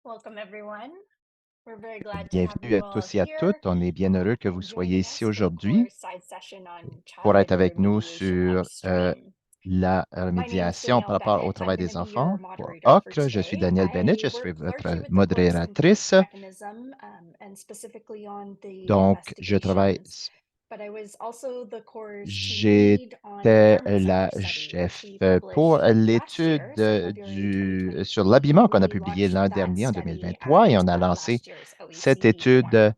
Welcome, everyone. We're very glad to have Bienvenue you à all tous et à here toutes. On est bien heureux que vous soyez joining ici us for aujourd'hui CORE's side session on pour être childhood avec nous remediation sur upstream. la My name is médiation par Danielle rapport au Bennett. I'm travail going to des be your enfants pour moderator for OCRE. Je suis today. Daniel Bennett, I je suis work votre largely with the CORE's modératrice. complaints mechanism and specifically on the Donc, je travaille, investigations. But I was also the CORE's team lead on the j'étais garment la center study, which chef we pour published last l'étude year, so February sur 2023. l'habillement qu'on a We publié launched l'an that dernier, en study 2023, et at on a lancé last year's cette OECE étude forum.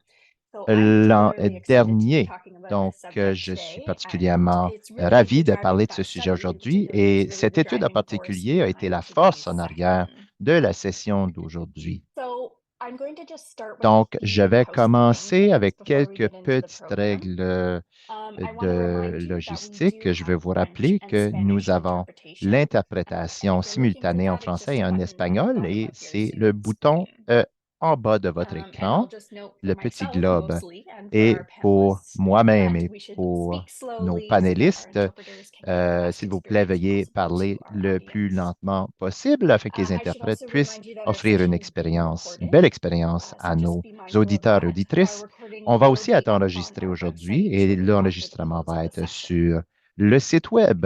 So I'm l'an particularly excited to be dernier. talking about Donc, this subject je suis today, and particulièrement it's really the ravi de driving parler de ce sujet study in aujourd'hui. particular was Et really cette the étude en driving force particulier a été behind la today's force en arrière session. de la session d'aujourd'hui. So I'm going to just start with a Donc, je few vais housekeeping commencer things avec before we quelques get into the petites program. règles I want to de remind you that we do logistique. Je vais have vous French rappeler and que nous Spanish avons interpretation. And l'interprétation if you're looking for simultanée en that, it's français just et a en button at the espagnol, bottom et of your c'est le Zoom bouton screen. en bas de votre And I'll écran, just note for le petit myself globe. mostly and for Et our pour panelists moi-même that et we should pour speak nos slowly so that our panélistes, interpreters can give the best s'il vous plaît, experience veuillez possible to parler our le plus audience. lentement possible afin que les I should interprètes also puissent remind you that our offrir une session is being expérience, une recorded. belle expérience So à just nos be mindful of auditeurs et that. Our auditrices. recording On va will aussi être be up on enregistré our aujourd'hui website et shortly after the l'enregistrement close of va the être session. sur le site web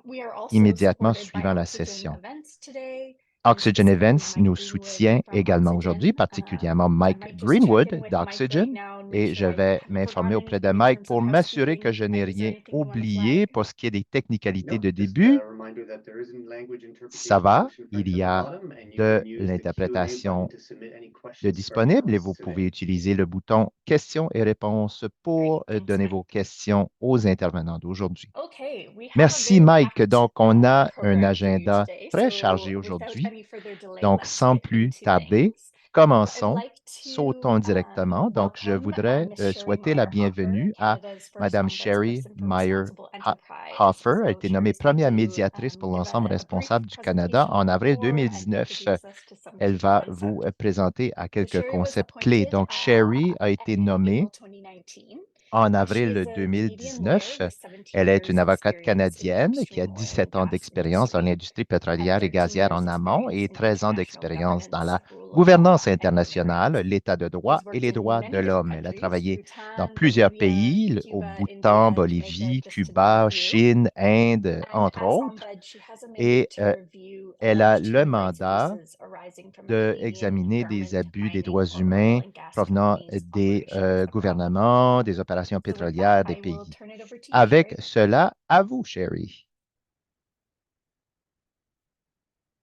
We are also immédiatement supported by suivant la Oxygen session. Events today, and Oxygen specifically Events Mike nous Greenwood soutient from également aujourd'hui, Oxygen. particulièrement I Mike might just check in Greenwood with Mike right d'Oxygen, now and make et sure je I vais haven't m'informer forgotten auprès de anything in Mike terms of pour m'assurer que housekeeping. je n'ai Mike, is there rien anything you want to flag? oublié pour ce qui est des technicalités Nope, de just a début. reminder that there is a language Ça interpretation va, option il right y at the a bottom, and you de can use the Q&A button l'interprétation to submit any de questions for our disponible et vous panelists pouvez today. utiliser le bouton questions et réponses Great, pour thanks, donner vos Mike. questions aux intervenants d'aujourd'hui. Okay, we have a Merci very Mike. packed Donc, on a un program for you agenda today. très So chargé without aujourd'hui. any further delay, Donc, let's sans get plus into tarder, things. I'd commençons, like to sautons directement. Donc, je welcome voudrais Miss Sherry souhaiter la Meyer Hoffer, bienvenue à Canada's first Madame ombudsperson Sherry for Meyer responsible enterprise. Hoffer. Elle a So été nommée Sherry's going première to médiatrice pour give l'ensemble a brief responsable du Canada presentation en on avril CORE and 2019. introduce us to some Elle key va vous concepts. présenter à So quelques Sherry was concepts clés. appointed Donc, Sherry a été in nommée April 2019. en She avril is a Canadian lawyer 2019. with 17 Elle est une years avocate experience in the canadienne qui a upstream oil and 17 ans gas d'expérience dans industry l'industrie and pétrolière et 13 gazière years en amont experience et in 13 ans international d'expérience dans governance, la rule of law, gouvernance and human internationale, rights. l'état de droit She's et worked les in droits de many different l'homme. Elle a countries, travaillé dans Bhutan, plusieurs Bolivia, pays, au Cuba, Bhoutan, India, Jamaica, Bolivie, just to name a Cuba, few. Chine, Inde, And entre as autres. Ombud, she has a mandate Et to review elle a alleged le human rights mandat abuses arising from a Canadian d'examiner des government abus des droits mining or oil humains and gas provenant companies des operations abroad. gouvernements, des opérations So with that, pétrolières des I will pays. turn it over to you, Avec Sherry. cela, à vous, Sherry.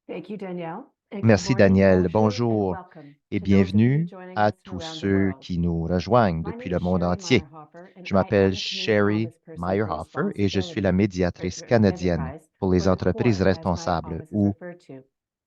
Thank you, Danielle. And good Merci, morning, Daniel. bonjour, and Bonjour welcome et to those of you bienvenue joining à us from tous around the ceux world. qui nous rejoignent My depuis name le is monde Sherry entier. Meyerhofer, and Je I am m'appelle the Canadian Sherry Ombudsperson for Meyerhofer et je suis la Responsibility for médiatrice canadienne Enterprise, pour les or the entreprises CORE, as my responsables, office is ou referred to.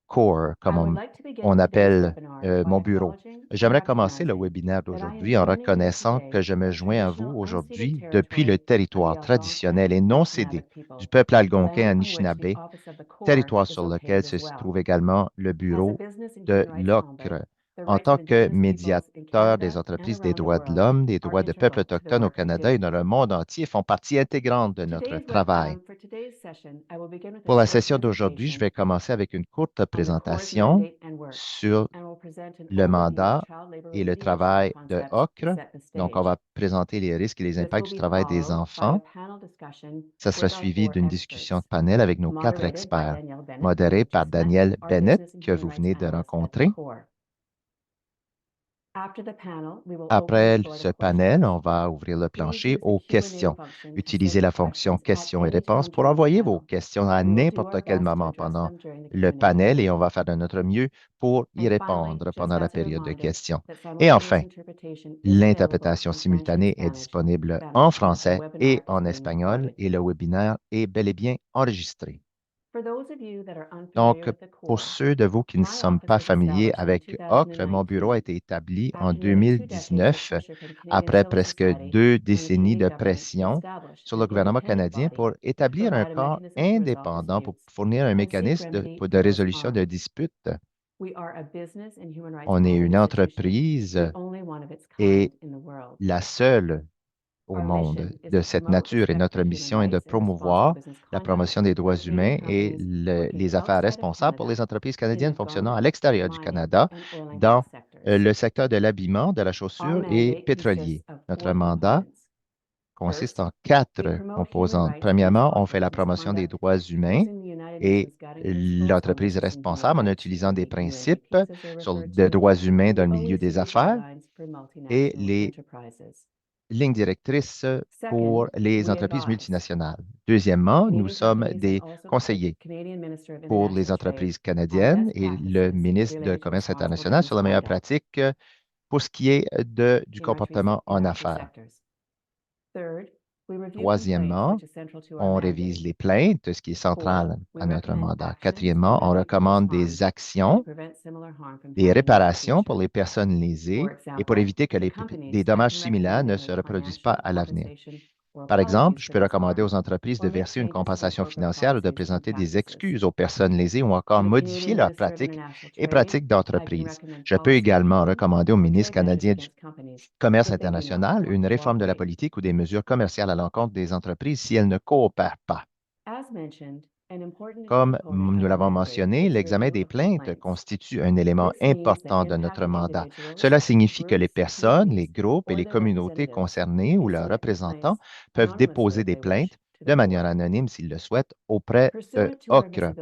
CORE, comme I would like to begin on today's appelle webinar by mon bureau. acknowledging and J'aimerais commencer le recognizing webinaire that I am d'aujourd'hui en joining you reconnaissant que today je me from joins à vous traditional unceded aujourd'hui depuis le territory of the territoire Algonquin traditionnel et and non cédé Anishinaabeg du peoples, peuple the land algonquin on which the Anishinaabe, office of the CORE territoire is sur lequel located se as well. trouve également le As a bureau business and de human rights ombudsman, l'OCRE. the En rights tant of que Indigenous peoples in médiateur des Canada and entreprises des around the droits de world l'homme, des are droits de peuples integral to the autochtones au work we Canada do. et dans le monde entier font partie intégrante de notre travail. For today's session, I will begin with a Pour la short session d'aujourd'hui, je presentation vais commencer avec une courte on the CORE's présentation mandate and work, sur and will present an le overview of mandat child labor et le remediation travail de concepts to OCRE. set the Donc, on stage. va présenter les risques et les This impacts will du be travail des followed by a enfants. panel discussion Ça sera with our suivi four d'une discussion de experts, panel avec nos quatre moderated by experts, Danielle Bennett, whom modérée you par just met, Daniel our Bennett, business and que human vous rights venez de analyst at the rencontrer. CORE. After the panel, we will open the Après floor to ce panel, questions. on va ouvrir le Please plancher use the aux Q&A questions. function to send Utilisez your la fonction questions at questions et any réponses time pour during the envoyer vos panel. questions à We will do our n'importe quel best to moment address pendant them during the le Q&A panel et on period. va faire de notre mieux pour y And finally, répondre just pendant la as a période de reminder questions. that Et simultaneous enfin, interpretation is available l'interprétation in French and simultanée est disponible en Spanish, and the français et webinar is en being espagnol recorded. et le webinaire est bel et bien enregistré. For those of you that are unfamiliar Donc, with the pour CORE, ceux de vous qui ne my sont office pas was familiers established in avec OCRE, mon bureau a 2019 été établi en after nearly 2 decades of 2019 pressure from Canadian après Civil presque Society 2 and the décennies Canadian de government to pression establish sur an le gouvernement independent canadien body pour to établir un provide a corps mechanism to resolve indépendant pour disputes fournir un and seek mécanisme remedy de for those résolution de harmed. disputes. We are a business and human rights On est law une institution, entreprise the only one of its et kind in the world. la seule au monde de cette nature et notre mission est de promouvoir la promotion des droits humains et les affaires responsables pour les entreprises canadiennes fonctionnant à l'extérieur du Canada dans le secteur de l'habillement, de la chaussure et pétrolier. Notre mandat consiste en 4 composantes. Premièrement, on fait la promotion des droits humains et l'entreprise est responsable en utilisant des principes sur des droits humains dans le milieu des affaires et les lignes directrices pour les entreprises multinationales. Deuxièmement, nous sommes des conseillers pour les entreprises canadiennes et le ministre de Commerce international sur la meilleure pratique pour ce qui est du comportement en affaires. Troisièmement, on révise les plaintes, ce qui est central à notre mandat. Quatrièmement, on recommande des actions, des réparations pour les personnes lésées et pour éviter que des dommages similaires ne se reproduisent pas à l'avenir. Par exemple, je peux recommander aux entreprises de verser une compensation financière ou de présenter des excuses aux personnes lésées ou encore modifier leurs pratiques et pratiques d'entreprise. Je peux également recommander au ministre canadien du Commerce international une réforme de la politique ou des mesures commerciales à l'encontre des entreprises si elles ne coopèrent pas. Comme nous l'avons mentionné, l'examen des plaintes constitue un élément important de notre mandat. Cela signifie que les personnes, les groupes et les communautés concernées ou leurs représentants peuvent déposer des plaintes de manière anonyme s'ils le souhaitent auprès de OCRE.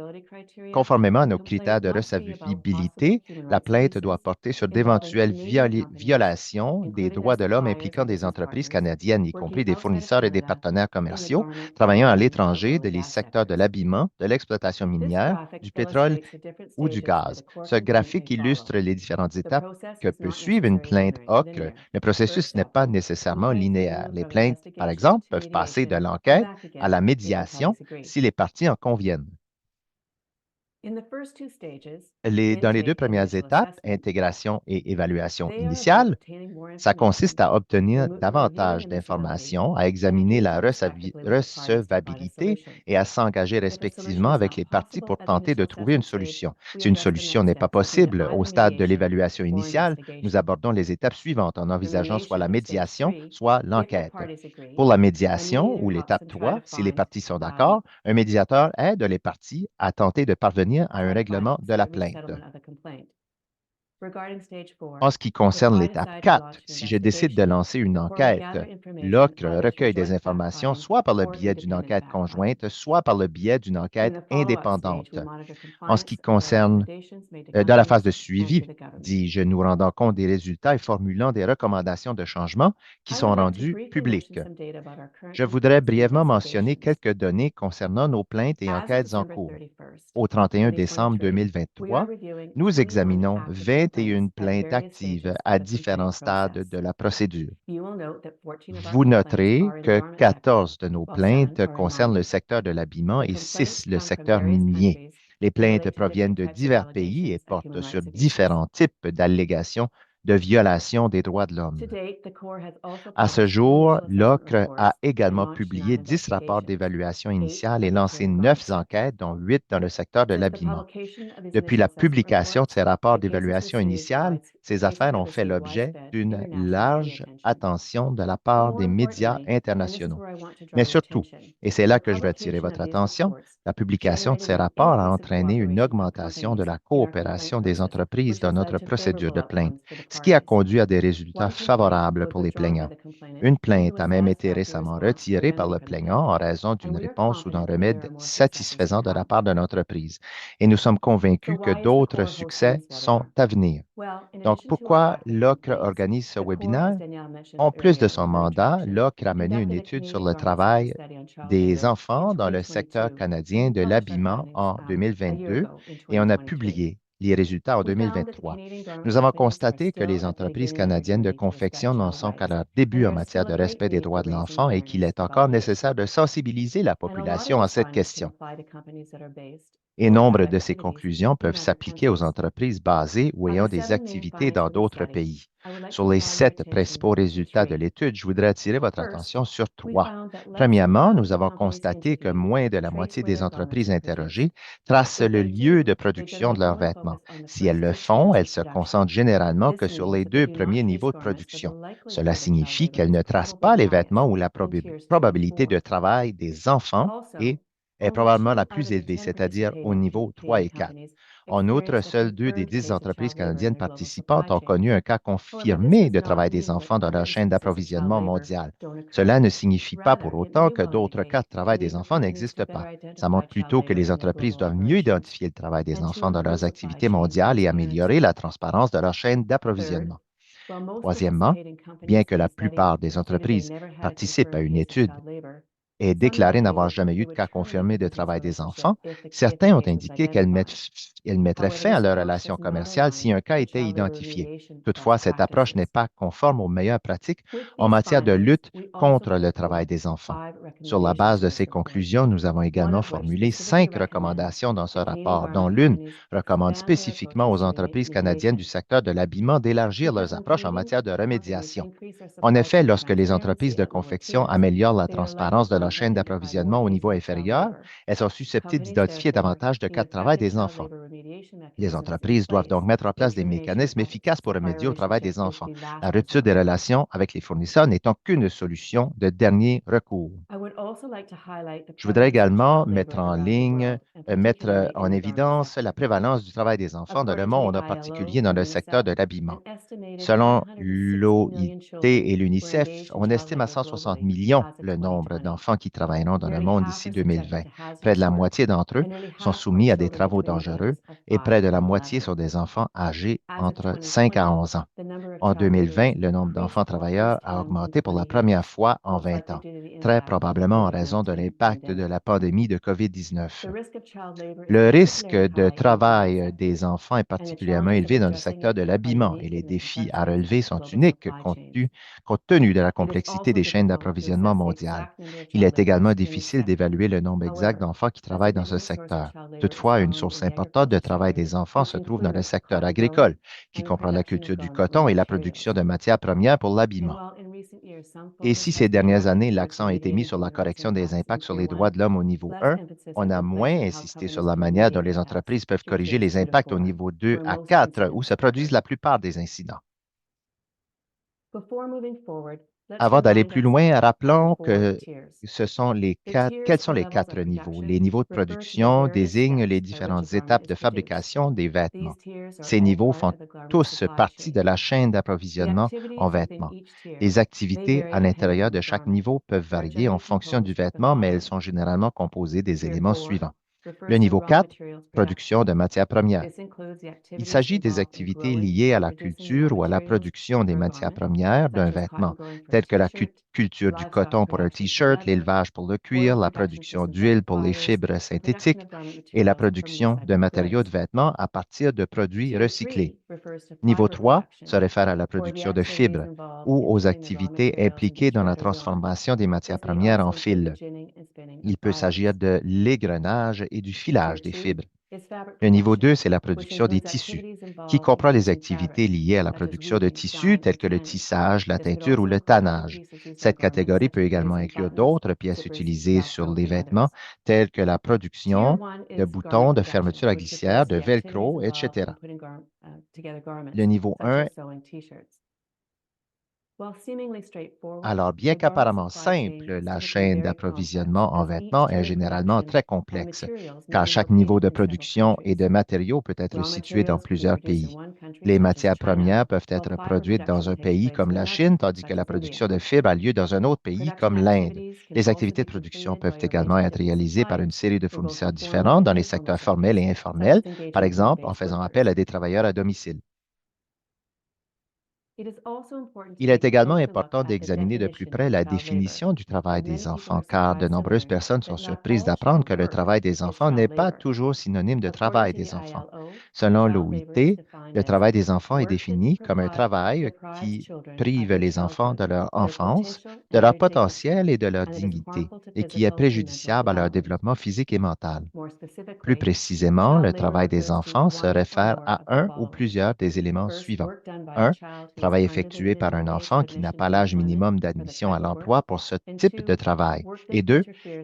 Conformément à nos critères de recevabilité, la plainte doit porter sur d'éventuelles violations des droits de l'homme impliquant des entreprises canadiennes, y compris des fournisseurs et des partenaires commerciaux travaillant à l'étranger, des secteurs de l'habillement, de l'exploitation minière, du pétrole ou du gaz. Ce graphique illustre les différentes étapes que peut suivre une plainte OCRE. Le processus n'est pas nécessairement linéaire. Les plaintes, par exemple, peuvent passer de l'enquête à la médiation si les parties en conviennent. Dans les 2 premières étapes, intégration et évaluation initiale, ça consiste à obtenir davantage d'informations, à examiner la recevabilité et à s'engager respectivement avec les parties pour tenter de trouver une solution. Si une solution n'est pas possible au stade de l'évaluation initiale, nous abordons les étapes suivantes en envisageant soit la médiation, soit l'enquête. Pour la médiation ou l'étape 3, si les parties sont d'accord, un médiateur aide les parties à tenter de parvenir à un règlement de la plainte. En ce qui concerne l'étape 4, si je décide de lancer une enquête, l'OCRE recueille des informations soit par le biais d'une enquête conjointe, soit par le biais d'une enquête indépendante. En ce qui concerne dans la phase de suivi, dis-je, nous rendons compte des résultats et formulant des recommandations de changement qui sont rendues publiques. Je voudrais brièvement mentionner quelques données concernant nos plaintes et enquêtes en cours. Au 31 décembre 2023, nous examinons 21 plaintes actives à différents stades de la procédure. Vous noterez que 14 de nos plaintes concernent le secteur de l'habillement et 6 le secteur minier. Les plaintes proviennent de divers pays et portent sur différents types d'allégations de violation des droits de l'homme. À ce jour, l'OCRE a également publié 10 rapports d'évaluation initiale et lancé 9 enquêtes, dont 8 dans le secteur de l'habillement. Depuis la publication de ces rapports d'évaluation initiale, ces affaires ont fait l'objet d'une large attention de la part des médias internationaux. Mais surtout, et c'est là que je veux attirer votre attention, la publication de ces rapports a entraîné une augmentation de la coopération des entreprises dans notre procédure de plainte, ce qui a conduit à des résultats favorables pour les plaignants. Une plainte a même été récemment retirée par le plaignant en raison d'une réponse ou d'un remède satisfaisant de la part de l'entreprise. Et nous sommes convaincus que d'autres succès sont à venir. Donc, pourquoi l'OCRE organise ce webinaire? En plus de son mandat, l'OCRE a mené une étude sur le travail des enfants dans le secteur canadien de l'habillement en 2022 et on a publié les résultats en 2023. Nous avons constaté que les entreprises canadiennes de confection n'en sont qu'à leur début en matière de respect des droits de l'enfant et qu'il est encore nécessaire de sensibiliser la population à cette question. Et nombre de ces conclusions peuvent s'appliquer aux entreprises basées ou ayant des activités dans d'autres pays. Sur les 7 principaux résultats de l'étude, je voudrais attirer votre attention sur 3. Premièrement, nous avons constaté que moins de la moitié des entreprises interrogées tracent le lieu de production de leurs vêtements. Si elles le font, elles se concentrent généralement que sur les 2 premiers niveaux de production. Cela signifie qu'elles ne tracent pas les vêtements où la probabilité de travail des enfants est probablement la plus élevée, c'est-à-dire au niveau 3 et 4. En outre, seules 2 des 10 entreprises canadiennes participantes ont connu un cas confirmé de travail des enfants dans leur chaîne d'approvisionnement mondiale. Cela ne signifie pas pour autant que d'autres cas de travail des enfants n'existent pas. Ça montre plutôt que les entreprises doivent mieux identifier le travail des enfants dans leurs activités mondiales et améliorer la transparence de leur chaîne d'approvisionnement. Troisièmement, bien que la plupart des entreprises participent à une étude et déclaré n'avoir jamais eu de cas confirmé de travail des enfants, certains ont indiqué qu'elles mettraient fin à leur relation commerciale si un cas était identifié. Toutefois, cette approche n'est pas conforme aux meilleures pratiques en matière de lutte contre le travail des enfants. Sur la base de ces conclusions, nous avons également formulé 5 recommandations dans ce rapport, dont l'une recommande spécifiquement aux entreprises canadiennes du secteur de l'habillement d'élargir leurs approches en matière de remédiation. En effet, lorsque les entreprises de confection améliorent la transparence de leur chaîne d'approvisionnement au niveau inférieur, elles sont susceptibles d'identifier davantage de cas de travail des enfants. Les entreprises doivent donc mettre en place des mécanismes efficaces pour remédier au travail des enfants. La rupture des relations avec les fournisseurs n'étant qu'une solution de dernier recours. Je voudrais également mettre en évidence la prévalence du travail des enfants dans le monde, en particulier dans le secteur de l'habillement. Selon l'OIT et l'UNICEF, on estime à 160 millions le nombre d'enfants qui travailleront dans le monde d'ici 2020. Près de la moitié d'entre eux sont soumis à des travaux dangereux et près de la moitié sont des enfants âgés entre 5 à 11 ans. En 2020, le nombre d'enfants travailleurs a augmenté pour la première fois en 20 ans, très probablement en raison de l'impact de la pandémie de COVID-19. Le risque de travail des enfants est particulièrement élevé dans le secteur de l'habillement et les défis à relever sont uniques compte tenu de la complexité des chaînes d'approvisionnement mondiales. Il est également difficile d'évaluer le nombre exact d'enfants qui travaillent dans ce secteur. Toutefois, une source importante de travail des enfants se trouve dans le secteur agricole, qui comprend la culture du coton et la production de matières premières pour l'habillement. Et si ces dernières années, l'accent a été mis sur la correction des impacts sur les droits de l'homme au niveau 1, on a moins insisté sur la manière dont les entreprises peuvent corriger les impacts au niveau 2 à 4, où se produisent la plupart des incidents. Avant d'aller plus loin, rappelons que quels sont les 4 niveaux. Les niveaux de production désignent les différentes étapes de fabrication des vêtements. Ces niveaux font tous partie de la chaîne d'approvisionnement en vêtements. Les activités à l'intérieur de chaque niveau peuvent varier en fonction du vêtement, mais elles sont généralement composées des éléments suivants. Le niveau 4, production de matières premières. Il s'agit des activités liées à la culture ou à la production des matières premières d'un vêtement, telles que la culture du coton pour un T-shirt, l'élevage pour le cuir, la production d'huile pour les fibres synthétiques et la production de matériaux de vêtements à partir de produits recyclés. Niveau 3 se réfère à la production de fibres ou aux activités impliquées dans la transformation des matières premières en fils. Il peut s'agir de l'égrenage et du filage des fibres. Le niveau 2, c'est la production des tissus, qui comprend les activités liées à la production de tissus tels que le tissage, la teinture ou le tannage. Cette catégorie peut également inclure d'autres pièces utilisées sur les vêtements, telles que la production de boutons, de fermetures à glissière, de velcro, etc. Le niveau 1 Alors, bien qu'apparemment simple, la chaîne d'approvisionnement en vêtements est généralement très complexe, car chaque niveau de production et de matériaux peut être situé dans plusieurs pays. Les matières premières peuvent être produites dans un pays comme la Chine, tandis que la production de fibres a lieu dans un autre pays comme l'Inde. Les activités de production peuvent également être réalisées par une série de fournisseurs différents dans les secteurs formels et informels, par exemple en faisant appel à des travailleurs à domicile. Il est également important d'examiner de plus près la définition du travail des enfants, car de nombreuses personnes sont surprises d'apprendre que le travail des enfants n'est pas toujours synonyme de travail des enfants. Selon l'OIT, Le travail des enfants est défini comme un travail qui prive les enfants de leur enfance, de leur potentiel et de leur dignité, et qui est préjudiciable à leur développement physique et mental. Plus précisément, le travail des enfants se réfère à un ou plusieurs des éléments suivants. 1. Travail effectué par un enfant qui n'a pas l'âge minimum d'admission à l'emploi pour ce type de travail. Et 2.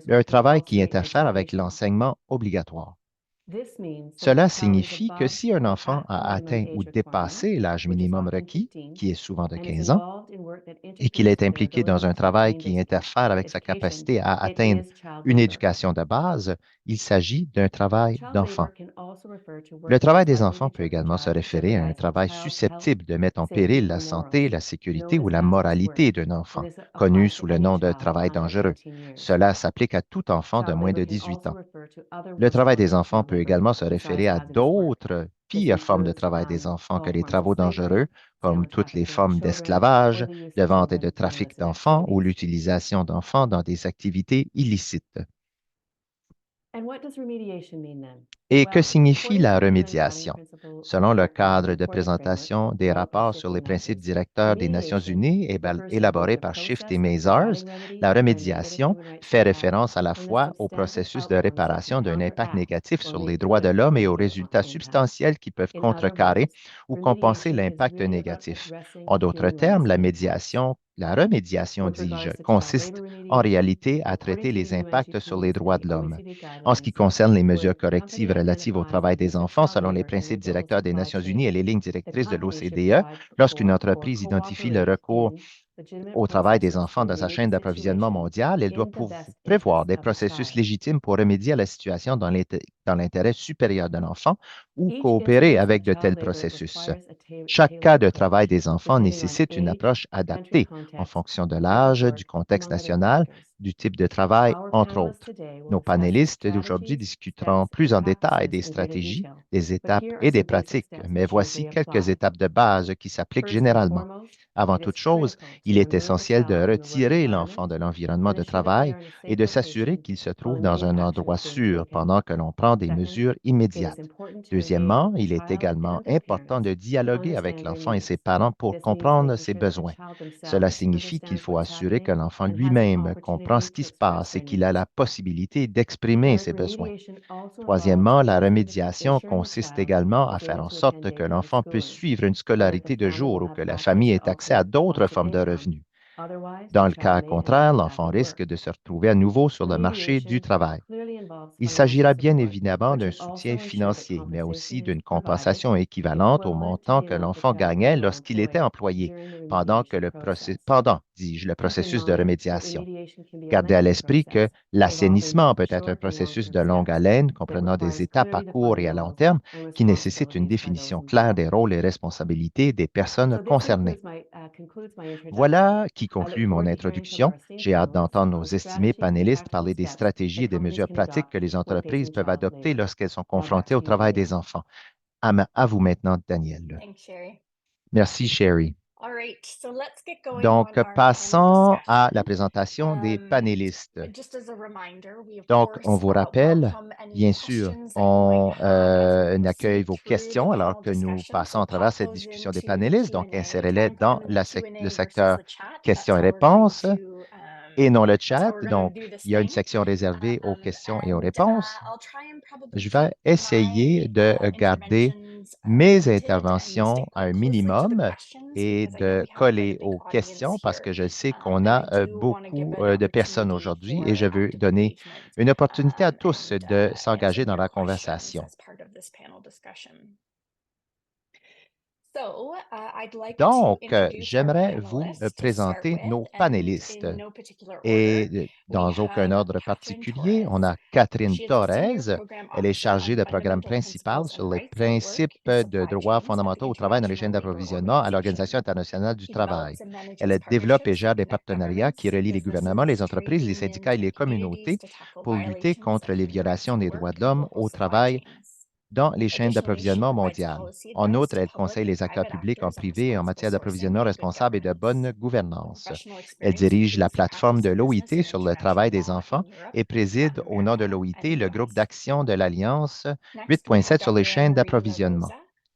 Un travail qui interfère avec l'enseignement obligatoire. Cela signifie que si un enfant a atteint ou dépassé l'âge minimum requis, qui est souvent de 15 ans, et qu'il est impliqué dans un travail qui interfère avec sa capacité à atteindre une éducation de base, il s'agit d'un travail d'enfant. Le travail des enfants peut également se référer à un travail susceptible de mettre en péril la santé, la sécurité ou la moralité d'un enfant, connu sous le nom de travail dangereux. Cela s'applique à tout enfant de moins de 18 ans. Le travail des enfants peut également se référer à d'autres pires formes de travail des enfants que les travaux dangereux, comme toutes les formes d'esclavage, de vente et de trafic d'enfants ou l'utilisation d'enfants dans des activités illicites. Et que signifie la remédiation? Selon le cadre de présentation des rapports sur les principes directeurs des Nations unies élaborés par Shift et Mazars, la remédiation fait référence à la fois au processus de réparation d'un impact négatif sur les droits de l'homme et aux résultats substantiels qui peuvent contrecarrer ou compenser l'impact négatif. En d'autres termes, la remédiation, dis-je, consiste en réalité à traiter les impacts sur les droits de l'homme. En ce qui concerne les mesures correctives relatives au travail des enfants, selon les principes directeurs des Nations unies et les lignes directrices de l'OCDE, lorsqu'une entreprise identifie le recours au travail des enfants dans sa chaîne d'approvisionnement mondiale, elle doit prévoir des processus légitimes pour remédier à la situation dans l'intérêt supérieur de l'enfant ou coopérer avec de tels processus. Chaque cas de travail des enfants nécessite une approche adaptée en fonction de l'âge, du contexte national, du type de travail, entre autres. Nos panélistes d'aujourd'hui discuteront plus en détail des stratégies, des étapes et des pratiques, mais voici quelques étapes de base qui s'appliquent généralement. Avant toute chose, il est essentiel de retirer l'enfant de l'environnement de travail et de s'assurer qu'il se trouve dans un endroit sûr pendant que l'on prend des mesures immédiates. Deuxièmement, il est également important de dialoguer avec l'enfant et ses parents pour comprendre ses besoins. Cela signifie qu'il faut assurer que l'enfant lui-même comprend ce qui se passe et qu'il a la possibilité d'exprimer ses besoins. Troisièmement, la remédiation consiste également à faire en sorte que l'enfant puisse suivre une scolarité de jour ou que la famille ait accès à d'autres formes de revenus. Dans le cas contraire, l'enfant risque de se retrouver à nouveau sur le marché du travail. Il s'agira bien évidemment d'un soutien financier, mais aussi d'une compensation équivalente au montant que l'enfant gagnait lorsqu'il était employé dis-je, le processus de remédiation. Gardez à l'esprit que l'assainissement peut être un processus de longue haleine comprenant des étapes à court et à long terme qui nécessitent une définition claire des rôles et responsabilités des personnes concernées. Voilà qui conclut mon introduction. J'ai hâte d'entendre nos estimés panélistes parler des stratégies et des mesures pratiques que les entreprises peuvent adopter lorsqu'elles sont confrontées au travail des enfants. À vous maintenant, Danielle. Thanks, Sherry. Merci, Sherry. All right, so let's get going Donc, on our panel passons à la discussion. présentation des panélistes. Just as a reminder, we of Donc, on course vous rappelle, welcome any bien sûr, questions that you on might have as we accueille proceed vos through questions the alors panel que nous discussion. passons So à travers pop cette those discussion des into the panélistes. Donc, Q&A. insérez-les Find dans them in the Q&A le versus secteur the chat. questions et That's how we're going réponses to et non le that's how chat. we're going to Donc, do this il y a une thing. section réservée aux questions et aux And réponses. I'll try and probably Je vais keep essayer my de garder interventions mes limited and interventions stick à un closely to the minimum questions et because I know de we have quite coller a big aux questions audience parce here. que je sais qu'on And I a do want to give beaucoup an de personnes opportunity aujourd'hui for et je veux active donner engagement une opportunité à tous and de s'engager answering dans your la questions conversation. as part of this panel discussion. So, I'd like to Donc, introduce our j'aimerais vous panelists to start présenter with, nos and panélistes. in no particular order. Et We dans aucun have ordre Catherine particulier, on Torres. a Catherine She is the Senior Torres. Program Elle est Officer chargée on de programme Fundamental principal Principles sur and les Rights at Work principes and de Supply droits Chains at the fondamentaux au travail dans les International chaînes Labour d'approvisionnement à l'Organisation Organization. internationale du He travail. develops and manages Elle développe et partnerships gère des to connect partenariats qui governments, relient les gouvernements, les businesses, trade entreprises, les unions, syndicats et les and communities communautés to tackle pour lutter violations contre of les human rights violations at des droits work de in l'homme global au supply travail chains. dans les chaînes Additionally, she d'approvisionnement provides mondiales. policy En advice outre, to elle public conseille and les acteurs private publics en actors on privé et en responsible matière sourcing d'approvisionnement and good responsable et de bonne governance. Her gouvernance. professional Elle experience dirige la includes plateforme practice de in business l'OIT and sur le travail international des law enfants in Europe, et préside Latin au nom de America, l'OIT and the le groupe US. d'action de l'Alliance Next, we have 8.7 sur les Dr. chaînes Anne-Marie La d'approvisionnement. Rosa.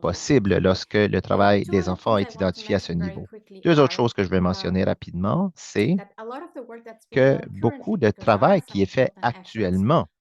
possible lorsque le travail des enfants est identifié à ce niveau. Deux autres choses que je vais mentionner rapidement, c'est que beaucoup de travail qui est fait actuellement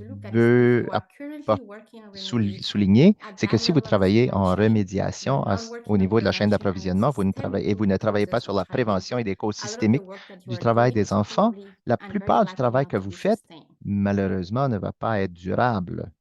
to look at is if veut you are currently working on remediation souligner, at c'est que that si vous level of travaillez supply en chain, remédiation you're not au working on niveau de la chaîne prevention and d'approvisionnement, et vous ne systemic travaillez pas causes sur la of child prévention et labor, des causes a lot of the systémiques work that you du are travail doing des is enfants, probably la and very plupart du likely travail not que to vous be faites, sustained. malheureusement, ne va pas être durable.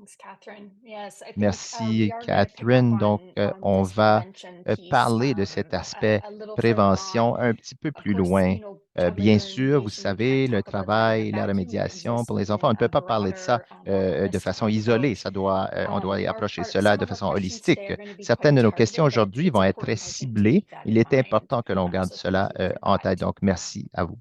Thanks, Catherine. Yes, I think we Merci, are going to pick up Catherine. Donc, on on this va prevention piece parler de cet aspect a little further on. prévention un petit peu Of plus course, loin. you know, child Bien labor sûr, vous remediation, we can't savez, le talk about that in a travail, la vacuum. It remédiation exists pour les enfants, on ne within peut a pas parler de ça broader, more de holistic façon isolée. approach. Ça doit, on doit y approcher cela Some de of our façon questions today holistique. are going to be Certaines quite de nos questions targeted, but aujourd'hui it's vont être très important, I think, to ciblées. keep that Il in est mind. important que l'on garde So cela thank you for en tête. that. Donc, merci à vous.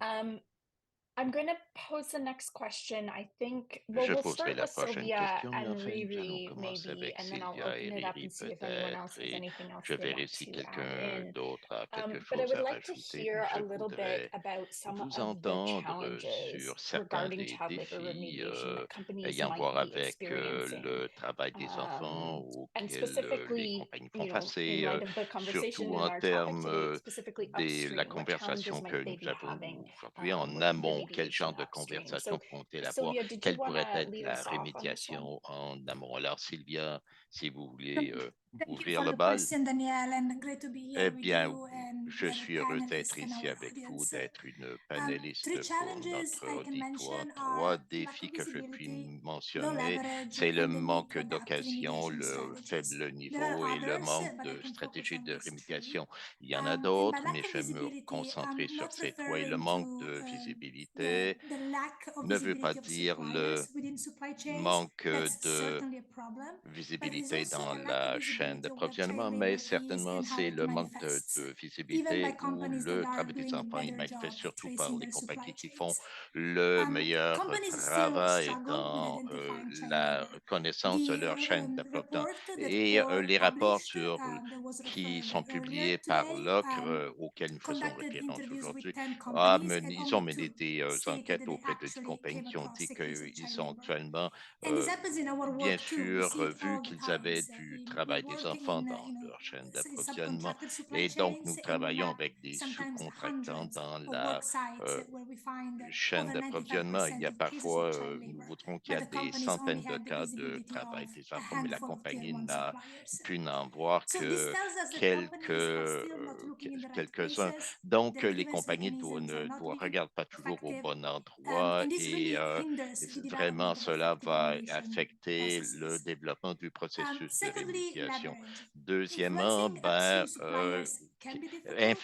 I'm going to pose the next question. I think, well, Je we'll poserai start la with prochaine Sylvia question, mais and enfin, nous allons Riri commencer maybe, avec and then I'll Sylvia et open it up Riri and see if anyone else peut-être, has et anything else je they verrai want si to add quelqu'un in. d'autre a quelque But I chose would à like to rajouter. hear a Je little bit voudrais about some vous of the entendre challenges sur certains regarding des child labor défis remediation that companies ayant à might voir be avec experiencing. le travail des enfants And auxquels les specifically, compagnies font you know, in face, light of the surtout conversation in en our topic today, termes specifically de la upstream, what conversation challenges que might they nous be avons having aujourd'hui en with amont. Quel remediation genre de upstream? conversation So, pourront-elles avoir? Sylvia, did you Quelle want pourrait to être lead la us off on this one? rémédiation en amont? Alors, Sylvia, si vous So, voulez thank you ouvrir for le the bal. question, Danielle, and great to be Eh here with bien, you and je the other suis heureuse panelists d'être and ici our avec vous, audience. d'être une Three panéliste pour challenges notre I can auditoire. mention Trois are lack défis of que je puis visibility, low mentionner, leverage, c'est le and the need manque to adapt d'occasion, remediation le strategies. faible There are niveau et le others, manque but I de can focus stratégie on de these three. rémédiation. Il y en a And by d'autres, mais lack je of vais me visibility, concentrer I'm sur not ces trois. Et le referring manque to de visibilité the lack of ne veut pas visibility of dire le suppliers within supply chains. manque That's de certainly a problem. But it is visibilité also dans a lack of la chaîne visibility of what child d'approvisionnement, mais labor is certainement and how c'est it le manque manifests, de even by visibilité où companies that le are travail des doing a enfants il better manifeste job surtout par tracing les their supply compagnies qui font chains. le meilleur Companies still travail struggle with dans identifying child la labor. connaissance de leur chaîne The d'approvisionnement. report that Et CORE les rapports published, sur, that was qui referred sont earlier publiés par today, l'OCRE, auxquels nous faisons conducted référence interviews with aujourd'hui, 10 companies, and ils ont only mené 2 des stated enquêtes that they auprès de 10 actually compagnies came qui ont across dit a case of qu'ils child sont labor. actuellement And this happens in our bien work too. We sûr, see it vu all the qu'ils avaient times. du We travail des work enfants in dans leur chaîne d'approvisionnement. subcontracted supply Et donc, nous chains, and we travaillons have avec des sometimes sous-contractants hundreds dans of la work sites where we find chaîne over d'approvisionnement. Il y 95% a of cases of parfois, child nous labor, voudrons qu'il y but a the des companies only centaines de had the cas de visibility travail of des a enfants, mais la handful of tier compagnie one n'a suppliers. pu n'en voir So this que tells us that companies are still not looking in the right quelques-uns. places. Donc, Their les grievance compagnies mechanisms are not ne being regardent pas toujours au effective. bon endroit And this et really hinders the vraiment, development of cela effective va remediation affecter le processes. développement du processus de Secondly, rémédiation. leverage. Deuxièmement, Influencing upstream suppliers can be difficult.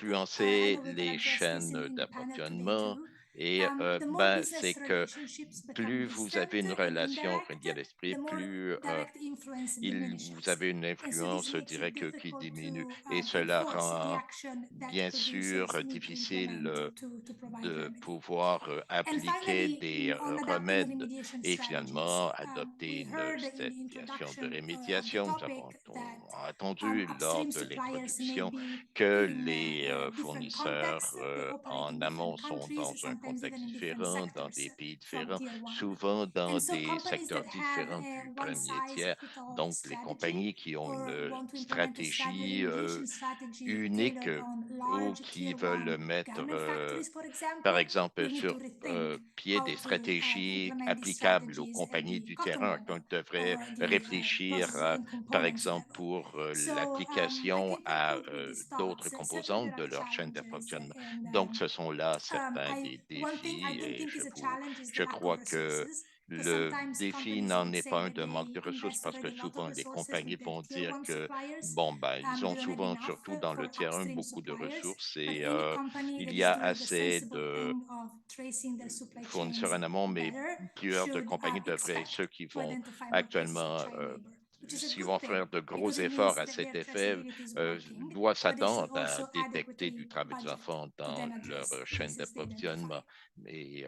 I influencer know we can les address this chaînes in the panel today d'approvisionnement too. et The more c'est business que relationships become plus vous distant avez une and relation indirect, reliée à l'esprit, the more plus direct influence vous diminishes. avez une And so this influence makes it directe qui difficult diminue. to Et cela enforce the rend action that bien producers sûr need to difficile implement to provide de remedy. pouvoir And appliquer finally, des on adapting remèdes remediation et strategies, finalement adopter we une heard in the situation de introduction of the rémédiation. Nous avons topic that entendu lors upstream de suppliers may l'introduction be que in les different fournisseurs contexts. They operate in en different amont sont countries, dans un sometimes contexte even in different différent, dans sectors des pays from différents, tier one. souvent dans And so des companies secteurs that have différents a du one premier size tiers. fit all Donc, les strategy compagnies qui ont or une want to implement a stratégie remediation strategy unique tailored on ou large qui tier veulent one mettre, garment factories, for par example, exemple, will need to sur rethink pied how des to stratégies implement these applicables aux strategies at compagnies the du customer terrain, qu'on level devrait or the réfléchir, processing and par components exemple, level. pour So I l'application can à conclude with these d'autres thoughts. Certainly composantes there de are leur chaîne challenges d'approvisionnement. and Donc, ce sont là certains des one thing I défis don't et think is a challenge is the je lack of crois que resources. Because le sometimes défi companies n'en would est say pas un that de manque they de ressources invest parce que already a lot of souvent les resources compagnies with their vont tier dire one que, suppliers. bon, ben, ils They ont don't have souvent, enough surtout dans le for tiers 1, upstream beaucoup de suppliers. ressources But et any company il that y is a doing the assez sensible de thing of tracing their supply fournisseurs chains en amont, mais better plusieurs de should compagnies devraient, expect ceux qui to vont identify more cases of actuellement, child labor, which is a s'ils good vont thing faire de gros because it efforts means à that cet their effet, traceability is working, doivent but they should s'attendre à also détecter du adequately travail des budget enfants to dans then leur address chaîne cases they identify. d'approvisionnement et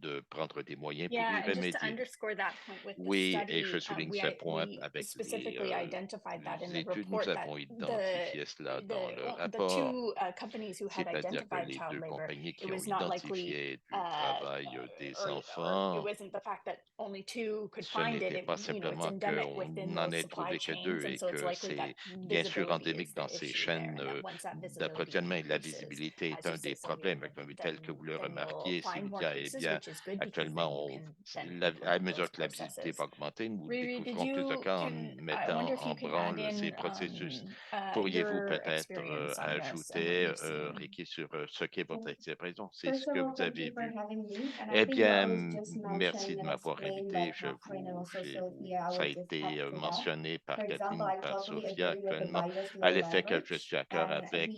de prendre des moyens pour Yeah, y and just to remédier. underscore that point with the Oui, et je study, souligne ce point we avec specifically identified that in les the études. Nous report that avons identifié cela dans le the rapport, two companies who had c'est-à-dire que identified les child deux labor, compagnies it qui ont was not likely, identifié du travail des or it enfants, wasn't the fact that only two could ce find it. n'était pas You know, it's simplement endemic within qu'on n'en those ait supply trouvé que chains, deux and et so it's que likely that c'est bien sûr visibility is endémique the dans ces issue there, chaînes and that once that visibility d'approvisionnement et la increases, visibilité est as you un say, des Sylvia, problèmes. Tel que vous le then you'll remarquiez, find more Sylvia, eh cases, bien, which which is good because then actuellement, you can then à implement mesure those que la visibilité processes. va augmenter, nous Riri, did découvrirons plus de you cas en can I mettant wonder if you en can add branle ces in processus. Pourriez-vous your peut-être experience on this and what ajouter, you've seen? Ricky, sur ce qu'est votre Well, expérience et ce first of que all, vous thank avez you for vu? having me. And I Eh think what bien, was just merci mentioned de and m'avoir explained invité. by Catherine and also Sophia, I Ça a would just été add to that. mentionné For par example, Kathleen, I par totally Sophia agree with the actuellement, buyer's à low l'effet que je suis leverage. d'accord And avec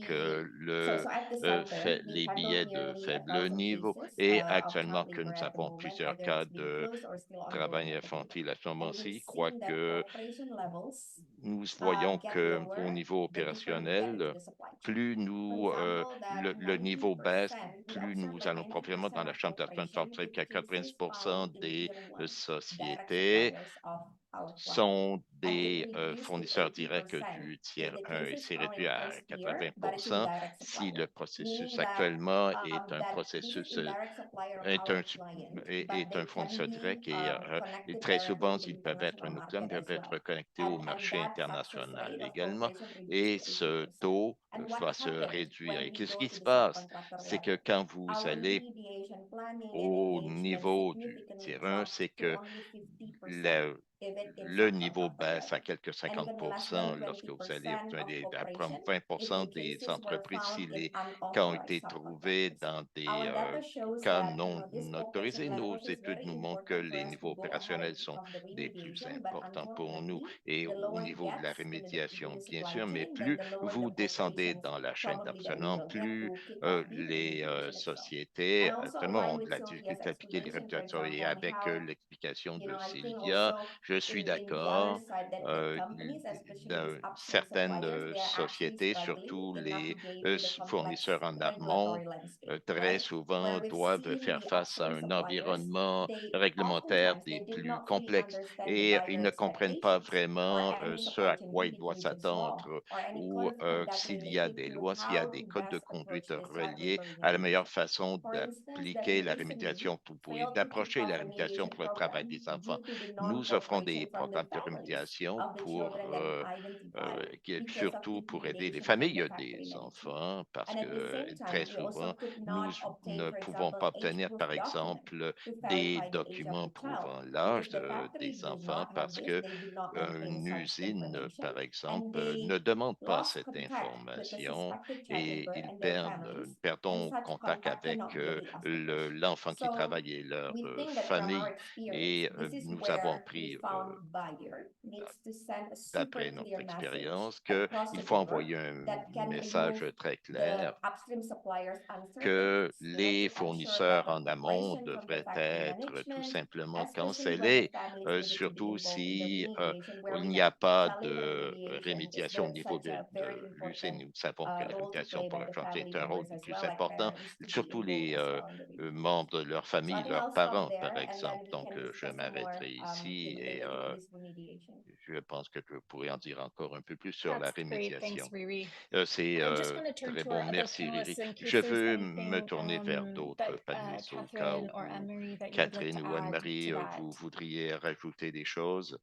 so at the center, we les handle billets de nearly a faible thousand niveau cases et of actuellement child que labor nous at the avons moment, plusieurs either cas it's being de closed or still ongoing travail at the moment. infantile à ce And we've moment-ci, crois seen that que cooperation levels nous voyons get qu'au lower niveau the deeper we get into opérationnel, the supply chain. plus For nous, example, that le niveau baisse, 90%, we plus observed nous that allons probablement dans 90% la of chambre d'affaires cooperation que is cases 90% found in des tier one direct sociétés suppliers of our client. sont And it des reduced to fournisseurs directs 80% du if tiers the 1 et cases c'est are réduit in à first tier, but it's in 80% direct si supplier. le processus Meaning that actuellement est un that this is processus, indirect supplier of est our un, client, est but un they can fournisseur be direct et connected très directly souvent, to the ils peuvent être international un autonome, market peuvent as être well. connectés au And marché that success international rate of également cooperation reduced et to ce 80%. taux And what va se happens réduire. when Et we qu'est-ce go qui to se the passe? subcontractor C'est que level? quand vous Our allez remediation planning and au engagement niveau du significantly tiers 1, dropped c'est to que only 50% le, even in le niveau subcontractor baisse à level. quelques And even less than 50% lorsque vous allez 20% obtenir of à prendre cooperation if 20% the des cases were entreprises si found in les cas ont unauthorized été trouvés subcontractors. dans des Our data shows cas that non this cooperation autorisés. Nos levels is études very nous montrent que important for les us niveaux to go ahead opérationnels sont of the des plus remediation, but importants pour nous unfortunately, et the au lower it niveau de la gets in rémédiation, the bien supply sûr, mais chain, then plus the lower vous the descendez corporations dans la chaîne probably then d'approvisionnement, will get plus to kick off the les remediation itself. sociétés And also actuellement align ont de with la Sophia's difficulté à appliquer les explanation, for rémédiations. Et example, on avec how, l'explication de I think Sylvia, also je suis in the other d'accord. side that companies, especially these upstream Certaines suppliers, they are actually sociétés, struggling surtout in les navigating the complex fournisseurs en amont, regulatory landscape, très right? souvent Where we've doivent seen faire the face à upstream un suppliers, environnement they réglementaire oftentimes des they did plus not fully complexes understand the et ils buyer ne comprennent pas expectations or vraiment any ce supply à chain quoi due ils doivent diligence law s'attendre or any ou code of conduct s'il y a related des to lois, s'il y a how des to codes de best conduite approach this type of reliés à la meilleure remediation. façon For instance, that d'appliquer we la recently rémédiation failed to kick d'approcher off la rémédiation remediation pour le travail program des enfants. due to the Nous offrons des non-cooperation from the programmes de families rémédiation of the pour children that we identified because of surtout pour aider les intimidation from the familles factory des management. enfants parce And at the que same très time, we also souvent, could nous not obtain, ne for pouvons example, pas obtenir, age-proof par document exemple, to des verify the age of documents the child prouvant because l'âge the factory des does enfants not have parce this, que they do not maintain une such usine, information, par and exemple, ne they demande pas lost cette contact with the information suspected child et labor ils and their perdent, nous families, and perdons such contact contact avec cannot be really established. l'enfant qui So travaille et leur we think that from our famille. experience, Et this is nous avons where we appris found buyer needs to send a super d'après notre clear message expérience, across qu'il the faut board envoyer un that can message remove très the clair upstream suppliers' que uncertainties, les to ensure that fournisseurs the en amont cooperation from the devraient factory être tout management, simplement especially when the cancellés, families needed to be surtout involved in the si remediation, where il we n'y have a pas de teleremediation is rémédiation au niveau such a very de l'usine. important Nous savons que la role to rémédiation play pour by le the chantier family est un rôle members des as plus well, like importants, parents, to be surtout involved les as well in the remediation. membres de leur So famille, I think leurs I'll stop parents, par there, and then exemple. we Donc, can je discuss some more m'arrêterai ici et capability of this remediation. je pense que je pourrais en dire encore un peu plus sur la That's great. Thanks, rémédiation. Riri. C'est I just want to turn très to our bon. other Merci, Riri. panelists in case Je there's veux me anything tourner vers d'autres that panélistes au cas Catherine or où Anne-Marie that you would like Catherine to ou add Anne-Marie, to vous that. voudriez rajouter des choses.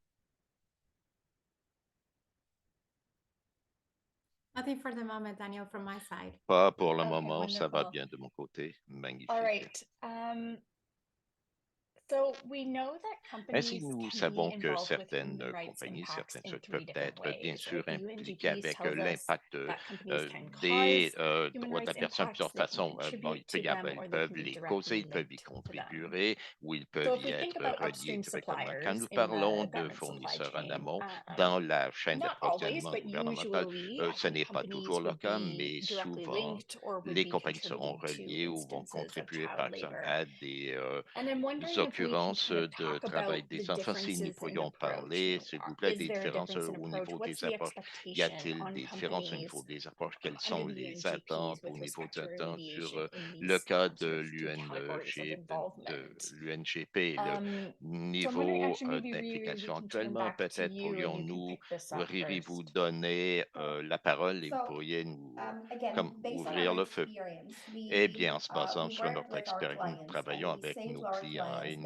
Nothing for the moment, Daniel, from my side. Pas pour le Okay, moment, ça va wonderful. bien de mon côté. Magnifique. All right. So we know that Ainsi, companies nous can savons be que involved with certaines human rights compagnies, impacts certaines in sociétés three peuvent different être bien ways, sûr right? The impliquées UNGPs avec tells us l'impact that companies can des cause human droits de la rights personne de impacts, plusieurs they can façons. Bon, contribute to them, ils or they peuvent can be les causer, directly ils peuvent y linked to them. contribuer ou ils So peuvent if y we think être about reliés upstream directement. Quand suppliers nous in parlons the de government supply fournisseurs en chain, amont dans la chaîne not always, d'approvisionnement but gouvernementale, usually, I ce think n'est pas toujours companies le would cas, be mais directly souvent, linked or would les be compagnies seront contributing to reliées ou vont instances of contribuer, par child exemple, labor. à des And I'm wondering if we can occurrences kind of de talk travail about the des enfants. Si nous differences in pourrions approach. parler, s'il vous plaît, Is des there a différences difference in au approach? niveau What's des the approches. Y expectation a-t-il on des différences au companies niveau des approches? Quelles under sont the les UNGPs attentes with au niveau respect des to attentes sur remediation in le these cas sort de of three categories of involvement? l'UNGP, le So I'm wondering, niveau actually, maybe Riri, we d'implication can turn actuellement? back to Peut-être you and you can pourrions-nous, pick this up Riri, vous first. donner la parole et vous So pourriez nous again, based on ouvrir our le feu. experience, Eh bien, en se basant we sur work notre with our expérience, nous clients and travaillons we avec say nos to our clients et clients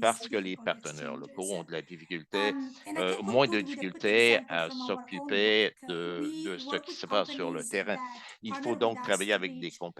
parce que les partenaires locaux ont de la difficulté, moins de difficulté à s'occuper de ce qui se passe sur le terrain. Il faut donc travailler avec des compagnies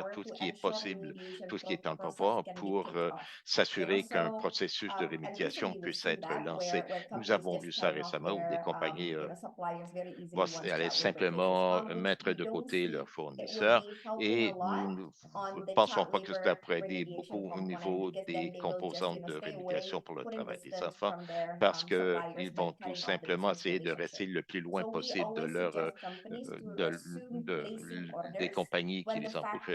faire tout ce qui est possible, tout ce qui est en pouvoir pour s'assurer qu'un processus de rémédiation puisse être lancé. Nous avons vu ça récemment où des compagnies allaient simplement mettre de côté leurs fournisseurs et nous pensons pensons pas que cela pourrait aider beaucoup au niveau des composantes de rémédiation pour le travail des enfants parce qu'ils vont tout simplement essayer de rester le plus loin possible de des compagnies qui les embauchent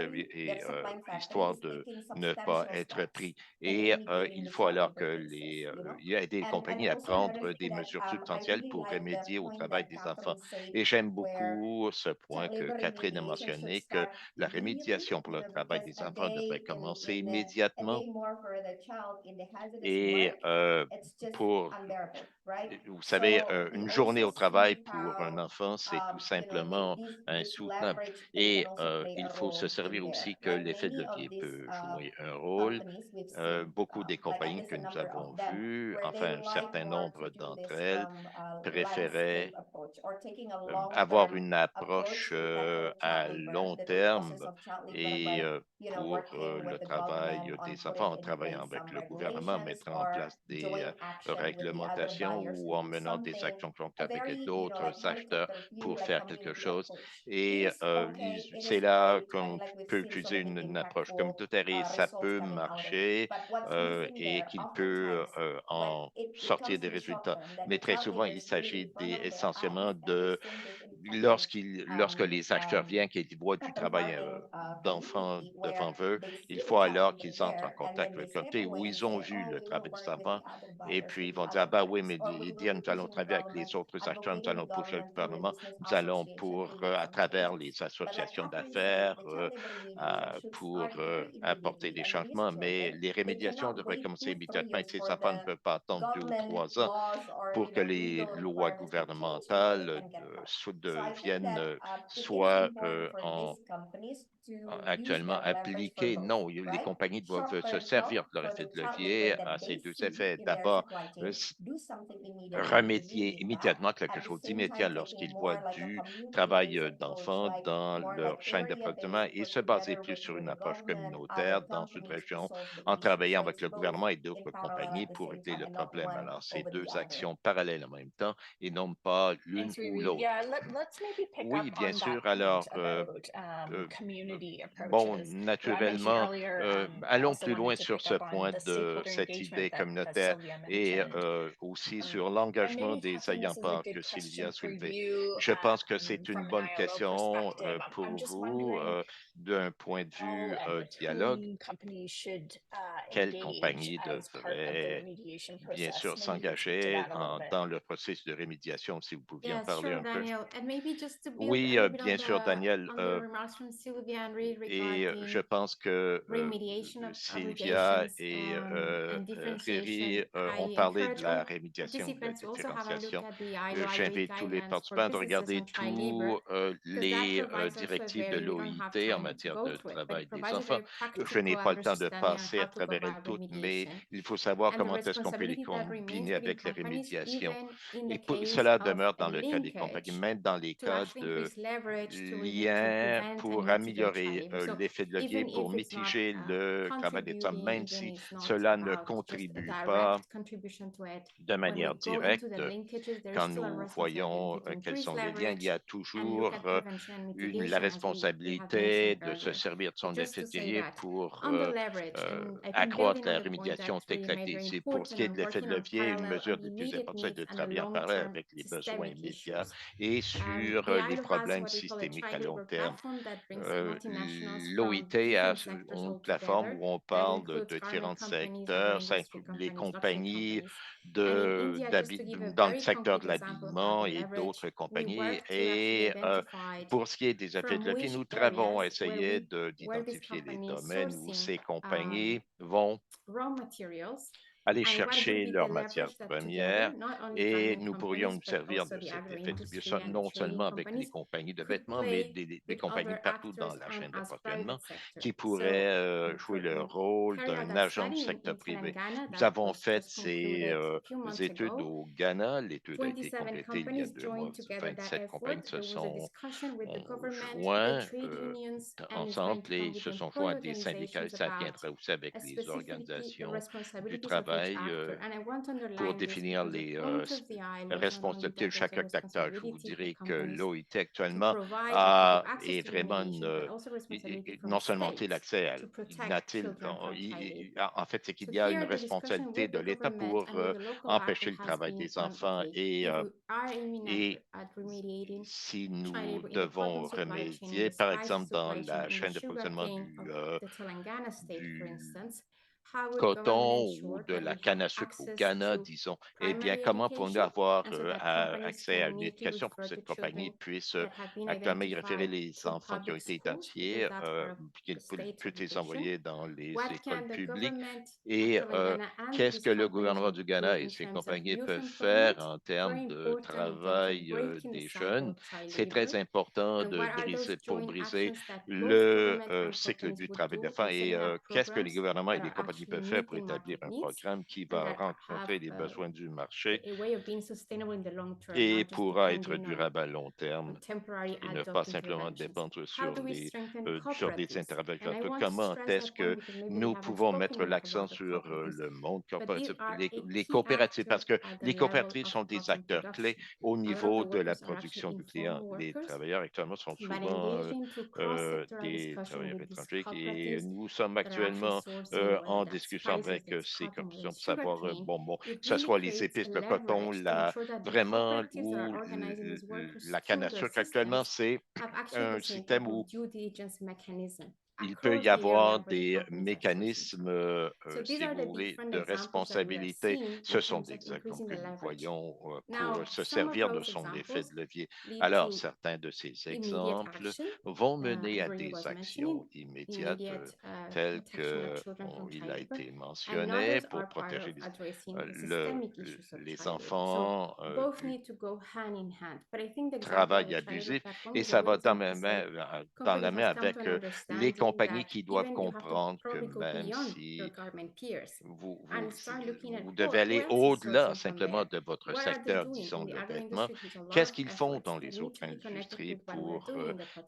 histoire de ne pas être pris. Et il faut alors il y a des compagnies à prendre des mesures substantielles pour remédier au travail des enfants. Et j'aime beaucoup ce point que Catherine a mentionné, que la remédiation pour le travail des enfants devrait commencer immédiatement. Et pour vous savez, une journée au travail pour un enfant, c'est tout simplement insoutenable. Et il faut se servir aussi que l'effet de levier peut jouer un rôle. Beaucoup des compagnies que nous avons vues, enfin un certain nombre d'entre elles, préféraient avoir une approche à long terme et pour le travail des enfants, en travaillant avec le gouvernement, mettre en place des réglementations ou en menant des actions conjointes avec d'autres acheteurs pour faire quelque chose. Et c'est là qu'on peut utiliser une approche communautaire et ça peut marcher et qu'il peut en sortir des résultats. Mais très souvent, il s'agit essentiellement de lorsque les acheteurs viennent et qu'ils voient du travail d'enfants devant eux, il faut alors qu'ils entrent en contact avec le comité où ils ont vu le travail des enfants et puis ils vont dire, ah ben oui, mais dire, nous allons travailler avec les autres acheteurs, nous allons pour le gouvernement, nous allons à travers les associations d'affaires, pour apporter des changements, mais les rémédiations devraient commencer immédiatement et ces enfants ne peuvent pas attendre 2 ou 3 ans pour que les lois gouvernementales deviennent soit actuellement appliquées. Non, les compagnies doivent se servir de leur effet de levier à ces deux effets. D'abord, remédier immédiatement quelque chose d'immédiat lorsqu'ils voient du travail d'enfants dans leur chaîne d'approvisionnement et se baser plus sur une approche communautaire dans une région en travaillant avec le gouvernement et d'autres compagnies pour régler le problème. Alors, c'est deux actions parallèles en même temps et non pas l'une Thanks, ou Riri. l'autre. Yeah, let's maybe pick up Oui, bien on that sûr. point Alors, about euh, community bon, approaches. What I mentioned naturellement, earlier, I allons also plus wanted loin to sur pick ce up on point the de stakeholder cette engagement idée that communautaire Sylvia et mentioned. aussi Um, sur and l'engagement maybe, des Catherine, ayants this is a part good que Sylvia a question for soulevé. you Je pense que c'est une from an bonne ILO question perspective. I'm pour just vous wondering d'un point de how vue and with dialogue. whom companies should Quelle engage compagnie as part of the devrait remediation bien process. sûr Maybe you could speak to s'engager that a little bit. dans le processus de rémédiation, si vous pouviez en Yeah, parler sure, un peu. Daniel. And maybe just to build Oui, a little bit bien sûr, Daniel. on the remarks from Sylvia and Reed Et je regarding pense que remediation of Sylvia obligations et and Riri differentiation. ont I parlé de encourage la all rémédiation, de la participants to also have a look différenciation. at the ILO IRE J'invite tous les guidelines for participants de businesses regarder on child labor, tous because that les provides also a directives de very, we don't have l'OIT en time to matière go de through it, but travail it des provides a enfants. very Je n'ai practical pas le temps de understanding on passer how à to go travers elles about toutes, mais remediation il faut savoir and the comment est-ce qu'on peut les responsibility that remains combiner within avec les companies, rémédiations. even in Et the case cela of demeure a dans le cas des compagnies, linkage même dans les to cas actually de increase leverage to lien prevent and pour mitigate child améliorer labor. So l'effet de levier, even pour if it's not mitiger le travail des hommes, contributing, même even si it's not cela ne about just a contribue pas direct contribution to it, de when we manière go into the directe. linkages, there is Quand still a nous responsibility voyons to quels increase sont les liens, il y leverage a and look toujours at prevention and la mitigation, as we have responsabilité mentioned de se earlier. servir de But son just effet to de say levier that pour on the leverage, and I think accroître building on la the point rémédiation that Riri made éclatée. very C'est pour ce qui est important de and l'effet de working on levier, une parallel on mesure the des plus immediate importantes, c'est needs de and the travailler en parallèle long-term avec les besoins systemic immédiats issues. et sur The les ILO has problèmes what we call a systémiques à child long labor terme. platform that brings multinationals from L'OIT a different sectors une all plateforme together. où on That parle includes de garment différents companies, secteurs. Ça agro-industry inclut les companies, luxury compagnies companies. And in India, just to give a dans le very secteur concrete de example of how l'habillement the et leverage, d'autres we compagnies. work to actually Et identify pour ce qui est des effets from de levier, which nous avons areas essayé where this d'identifier les company is domaines où sourcing ces compagnies vont raw materials aller and what would chercher be the leurs matières leverage that together, premières not only et garment nous pourrions companies, nous but servir also de the cet effet de levier, agro-industry and the non trading seulement avec les companies, compagnies de could vêtements, mais play des with compagnies other partout dans actors la and chaîne as d'approvisionnement private sector. qui So pourraient jouer le rôle carry out d'un that agent du study secteur in privé. Telangana Nous that avons was fait just ces concluded a few months études ago. au Ghana. L'étude a été 27 complétée il y a companies 2 mois. joined together that 27 compagnies effort. se There was a sont discussion with the government, the joints trade unions, and it's ensemble going to et come ils with se sont joints employee à des syndicats et organizations ça about viendra aussi avec les specifically the organisations du responsibilities of travail pour définir les responsabilités de chaque acteur. Je vous dirais que l'OIT actuellement est vraiment non seulement a-t-il accès à en fait, c'est qu'il y a une responsabilité de l'État pour empêcher le travail des enfants et si nous devons remédier, par exemple, dans la chaîne d'approvisionnement du coton ou de la canne à sucre au Ghana, disons, eh bien, comment pourrions-nous avoir accès à une éducation pour que cette compagnie puisse actuellement y référer les enfants qui ont été identifiés, puis qu'il puisse les envoyer dans les écoles publiques? Et qu'est-ce que le gouvernement du Ghana et ses compagnies peuvent faire en termes de travail des jeunes? C'est très important pour briser le cycle du travail des enfants et qu'est-ce que les gouvernements et les compagnies peuvent faire pour établir un programme qui va rencontrer les besoins du marché et pourra être durable à long terme et ne pas simplement dépendre sur des interventions. Comment est-ce que nous pouvons mettre l'accent sur le monde corporatif, les coopératives, parce que les coopératives sont des acteurs clés au niveau de la production du client. Les travailleurs actuellement sont souvent des travailleurs étrangers et nous sommes actuellement en discussion avec ces corporations pour savoir, que ce soit les épices, le coton, vraiment, ou la canne à sucre. Actuellement, c'est un système où il peut y avoir des mécanismes, si vous voulez, de responsabilité. Ce sont des exemples que nous voyons pour se servir de son effet de levier. Alors, certains de ces exemples vont mener à des actions immédiates, telles qu'il a été mentionné, pour protéger les enfants du travail abusif. Et ça va dans la main avec les compagnies qui doivent comprendre que même si vous devez aller au-delà simplement de votre secteur, disons, le vêtement, qu'est-ce qu'ils font dans les autres industries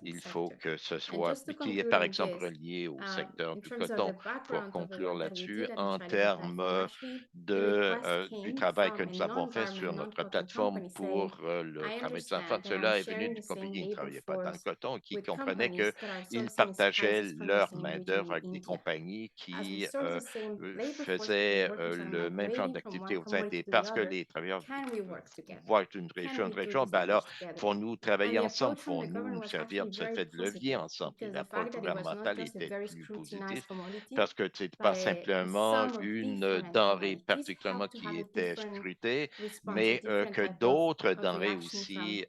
il faut que ce soit, qui est par exemple relié au secteur du coton, pour conclure là-dessus, en termes du travail que nous avons fait sur notre plateforme pour le travail des enfants. Cela est venu d'une compagnie qui ne travaillait pas dans le coton, qui comprenait qu'ils partageaient leur main-d'œuvre avec des compagnies qui faisaient le même genre d'activité au sein parce que les travailleurs voient une région, ben alors, faut-nous travailler ensemble, faut-nous nous servir de ce fait de levier ensemble. Et l'approche gouvernementale était plus positive parce que ce n'est pas simplement une denrée particulièrement qui était scrutée, mais que d'autres denrées aussi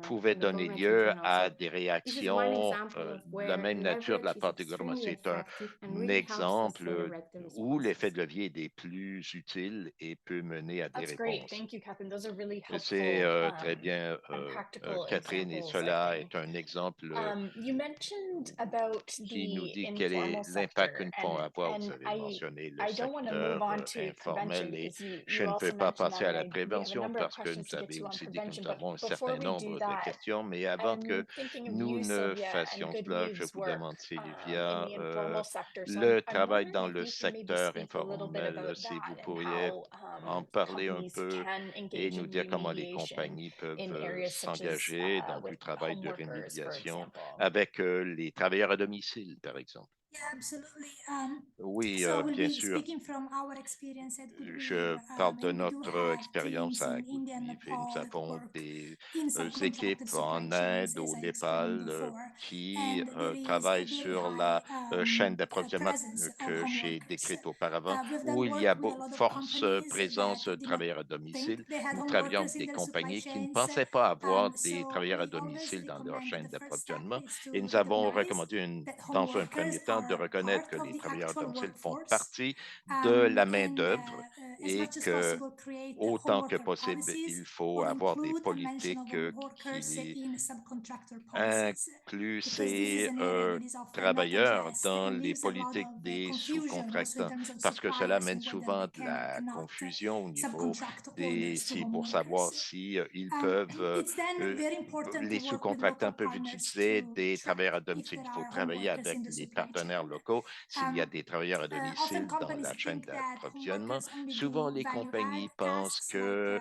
pouvaient donner lieu à des réactions de la même nature de la part du gouvernement. C'est un exemple où l'effet de levier est des plus utiles et peut mener à des That's great. réponses. Thank you, Catherine. Those are really C'est helpful très bien, and practical Catherine, et examples, I cela think. est un exemple You mentioned about qui nous the dit quel est informal l'impact que sector, nous pouvons avoir. Vous and avez mentionné le I don't want to move secteur on to informel prevention et because je you ne also peux pas mentioned passer that, à la and we have a prévention number of parce que questions nous to get avez to on aussi dit que prevention. nous But avons un before certain we do nombre de that, questions, mais avant que I'm thinking of nous you, ne Sylvia, fassions and Good cela, je Move's vous work demande, in Sylvia, the informal sector. So le I'm travail wondering dans if le you can maybe secteur speak a little bit informel, about si vous that and pourriez how en parler un companies peu can et engage nous in dire comment les remediation compagnies peuvent in areas such as s'engager dans with du travail home de workers, for rémédiation example. avec les travailleurs à domicile, par exemple. Yeah, absolutely. Oui, So I will bien be sûr. speaking from our experience at Je Goodweave, parle de and we do notre have expérience teams à in India and Goodweave et nous Nepal that avons work des in subcontracted équipes en supply chains, Inde, au as I explained Népal, before, qui and there is a travaillent very sur la chaîne high d'approvisionnement presence of que home j'ai workers. décrite auparavant, We've où done il y a work with a lot of force companies présence that de did not travailleurs à think domicile. they had Nous home travaillons workers avec in des their supply compagnies qui ne chains. pensaient pas avoir des So travailleurs à we always domicile dans leur recommend chaîne the first step d'approvisionnement is et to nous avons recognize recommandé that home dans un workers premier temps de are reconnaître que part of les the travailleurs à actual domicile font workforce, partie de la main-d'œuvre as et much as que possible create home autant que worker possible, policies il faut or avoir des include mention of politiques home workers qui in subcontractor policies, incluent because this is ces an area that is often not travailleurs addressed dans and les leaves a lot politiques of des confusion also in sous-contractants, terms of parce que cela suppliers mène and whether souvent they de can or la cannot confusion au niveau subcontract orders to home pour savoir workers. si ils peuvent, It's then very important les to work with local sous-contractants peuvent partners utiliser to des track travailleurs à if domicile. there Il faut are home travailler workers avec in the les supply chain. partenaires locaux, s'il y a des travailleurs à domicile dans la chaîne d'approvisionnement. Souvent, les compagnies pensent que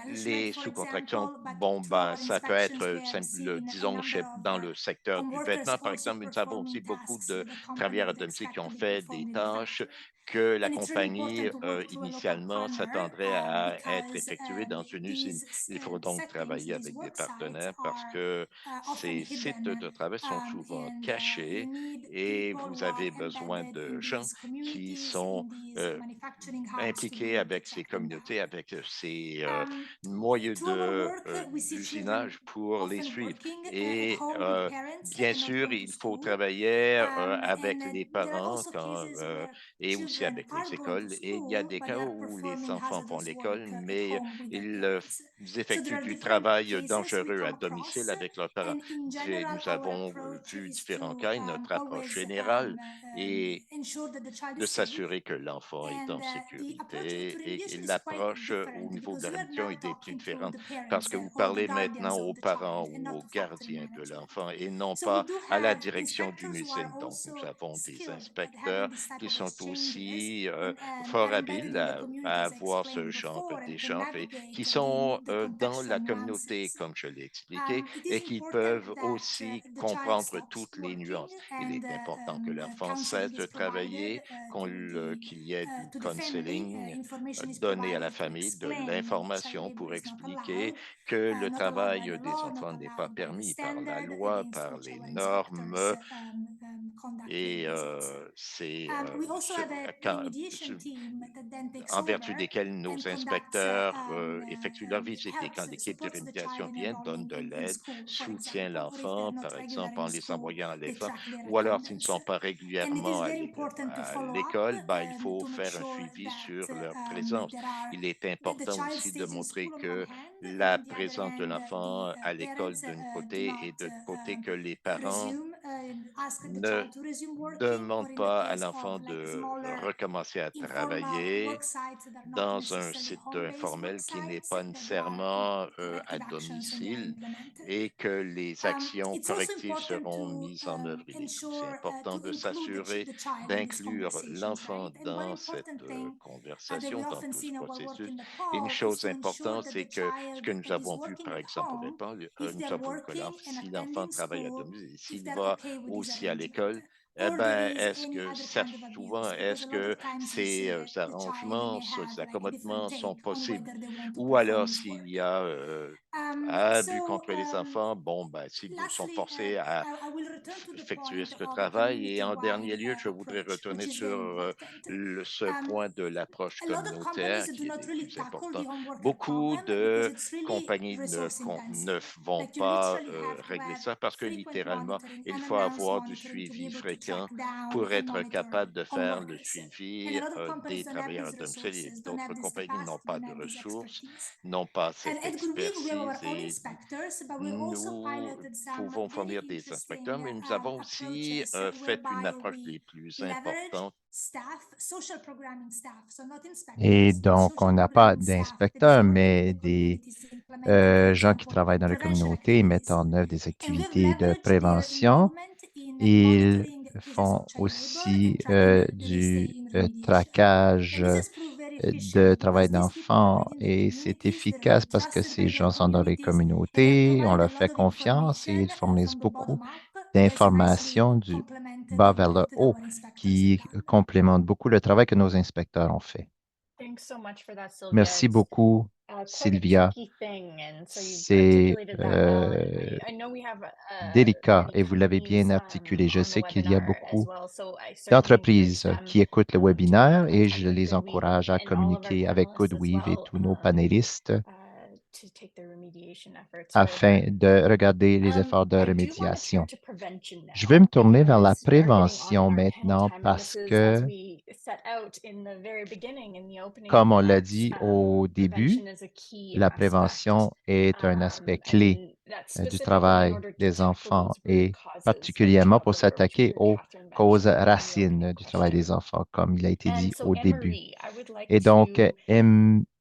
les sous-contractions, bon, ben, ça peut être simple, disons, dans le secteur du vêtement, par exemple, nous avons aussi beaucoup de travailleurs à domicile qui ont fait des tâches que la compagnie, initialement, s'attendrait à être effectuées dans une usine. Il faut donc travailler avec des partenaires parce que ces sites de travail sont souvent cachés et vous avez besoin de gens qui sont impliqués avec ces communautés, avec ces moyens d'usinage pour les suivre. Et bien sûr, il faut travailler avec les parents et aussi avec les écoles. Et il y a des cas où les enfants vont à l'école, mais ils effectuent du travail dangereux à domicile avec leurs parents. Nous avons vu différents cas et notre approche générale est de s'assurer que l'enfant est en sécurité et l'approche au niveau de la réduction est des plus différente parce que vous parlez maintenant aux parents ou aux gardiens de l'enfant et non pas à la direction d'une usine. Donc, nous avons des inspecteurs qui sont aussi fort habiles à avoir ce genre d'échange et qui sont dans la communauté, comme je l'ai expliqué, et qui peuvent aussi comprendre toutes les nuances. Il est important que l'enfant cesse de travailler, qu'il y ait du counseling donné à la famille, de l'information pour expliquer que le travail des enfants n'est pas permis par la loi, par les normes, et c'est en vertu desquels nos inspecteurs effectuent leur visite. Et quand l'équipe de rémédiation vient, donne de l'aide, soutient l'enfant, par exemple, en les envoyant à l'école, ou alors s'ils ne sont pas régulièrement à l'école, ben, il faut faire un suivi sur leur présence. Il est important aussi de montrer que la présence de l'enfant à l'école d'un côté et de côté que les parents ne demandent pas à l'enfant de recommencer à travailler dans un site informel qui n'est pas nécessairement à domicile et que les actions correctives seront mises en œuvre. Il est aussi important de s'assurer d'inclure l'enfant dans cette conversation, dans tout ce processus. Et une chose importante, c'est que ce que nous avons vu, par exemple, au départ, nous avons vu que si l'enfant travaille à domicile, s'il va aussi à l'école, eh ben, souvent, est-ce que ces arrangements, ces accommodements sont possibles? Ou alors, s'il y a abus contre les enfants, bon, ben, s'ils sont forcés à effectuer ce travail. Et en dernier lieu, je voudrais retourner sur ce point de l'approche communautaire qui est des plus importants. Beaucoup de compagnies ne vont pas régler ça parce que littéralement, il faut avoir du suivi fréquent pour être capable de faire le suivi des travailleurs à domicile. Et d'autres compagnies n'ont pas de ressources, n'ont pas cette expertise et nous pouvons fournir des inspecteurs, mais nous avons aussi fait une approche des plus importantes. Et donc, on n'a pas d'inspecteurs, mais des gens qui travaillent dans la communauté et mettent en œuvre des activités de prévention. Ils font aussi du traquage de travail d'enfants et c'est efficace parce que ces gens sont dans les communautés, on leur fait confiance et ils fournissent beaucoup d'informations du bas vers le haut qui complémentent beaucoup le travail que nos inspecteurs ont fait. Thanks so much for that, Sylvia. Merci beaucoup, Quite a Sylvia. tricky thing, and so you've C'est articulated that well. And I know we have délicat many et vous l'avez bien companies, articulé. Je on the sais qu'il y a webinar as beaucoup well, so I certainly encourage d'entreprises them qui écoutent le to webinaire et je contact les Goodweave encourage à and all of our communiquer avec panelists as Goodweave et well, tous nos panélistes to take their remediation efforts afin further. de regarder les efforts de I do want to turn remédiation. to prevention Je now vais me tourner vers la because we are getting on prévention our panel maintenant time, and parce this is, as que, we set out in the very beginning, in the opening comme on l'a remarks, dit au début, prevention is a key la aspect, prévention est un aspect clé and that's du specifically in travail order to des tackle enfants those root et causes, like particulièrement pour child labor, which we s'attaquer heard aux Catherine causes mention in the racines opening du travail question. des enfants, comme il a été dit And so, au début. Anne-Marie, I would like Et donc, to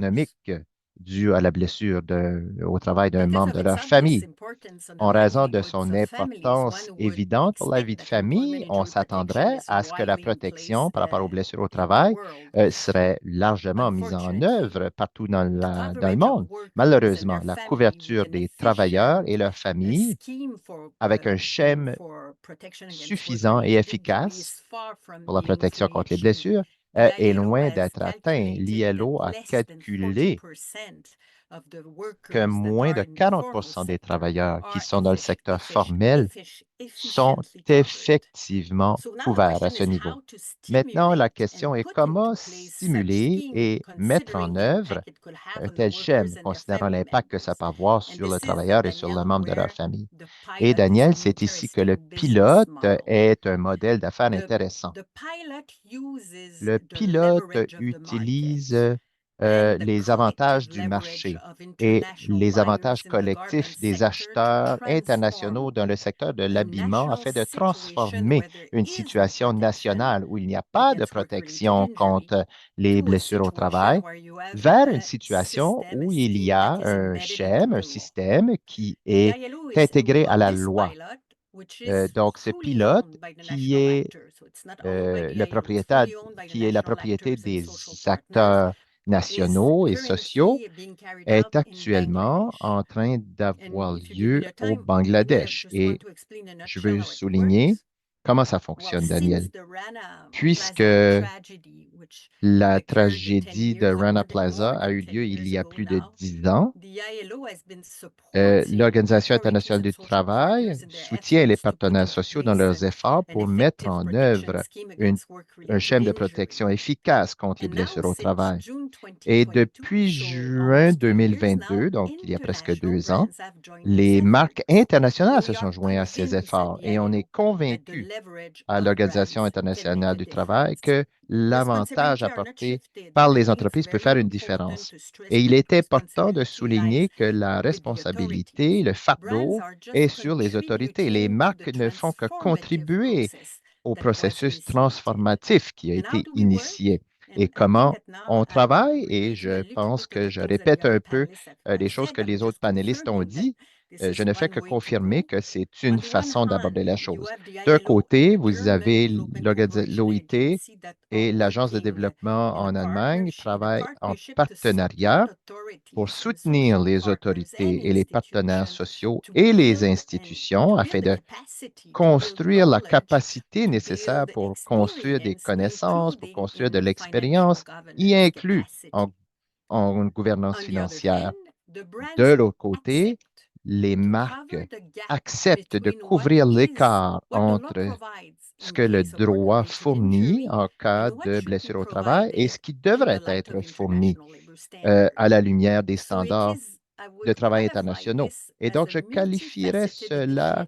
économiques due à la blessure au travail d'un membre de leur famille. En raison de son importance évidente pour la vie de famille, on s'attendrait à ce que la protection par rapport aux blessures au travail serait largement mise en œuvre partout dans le monde. Malheureusement, la couverture des travailleurs et leurs familles avec un schème suffisant et efficace pour la protection contre les blessures est loin d'être atteint. L'ILO a calculé que moins de 40% des travailleurs qui sont dans le secteur formel sont effectivement couverts à ce niveau. Maintenant, la question est comment stimuler et mettre en œuvre un tel schème, considérant l'impact que ça peut avoir sur le travailleur et sur le membre de leur famille. Et Daniel, c'est ici que le pilote est un modèle d'affaires intéressant. Le pilote utilise les avantages du marché et les avantages collectifs des acheteurs internationaux dans le secteur de l'habillement afin de transformer une situation nationale où il n'y a pas de protection contre les blessures au travail vers une situation où il y a un schème, un système qui est intégré à la loi. Donc, ce pilote qui est le propriétaire, qui est la propriété des acteurs nationaux et sociaux, est actuellement en train d'avoir lieu au Bangladesh. Et je veux souligner comment ça fonctionne, Daniel. Puisque la tragédie de Rana Plaza a eu lieu il y a plus de 10 ans, l'Organisation internationale du travail soutient les partenaires sociaux dans leurs efforts pour mettre en œuvre un schème de protection efficace contre les blessures au travail. Et depuis juin 2022, donc il y a presque 2 ans, les marques internationales se sont jointes à ces efforts et on est convaincu à l'Organisation internationale du travail que l'avantage apporté par les entreprises peut faire une différence. Et il est important de souligner que la responsabilité, le fardeau est sur les autorités. Les marques ne font que contribuer au processus transformatif qui a été initié. Et comment on travaille, et je pense que je répète un peu les choses que les autres panélistes ont dit, je ne fais que confirmer que c'est une façon d'aborder la chose. D'un côté, vous avez l'OIT et l'Agence de développement en Allemagne travaillent en partenariat pour soutenir les autorités et les partenaires sociaux et les institutions afin de construire la capacité nécessaire pour construire des connaissances, pour construire de l'expérience, y inclus en gouvernance financière. De l'autre côté, les marques acceptent de couvrir l'écart entre ce que le droit fournit en cas de blessure au travail et ce qui devrait être fourni à la lumière des standards de travail internationaux. Et donc, je qualifierais cela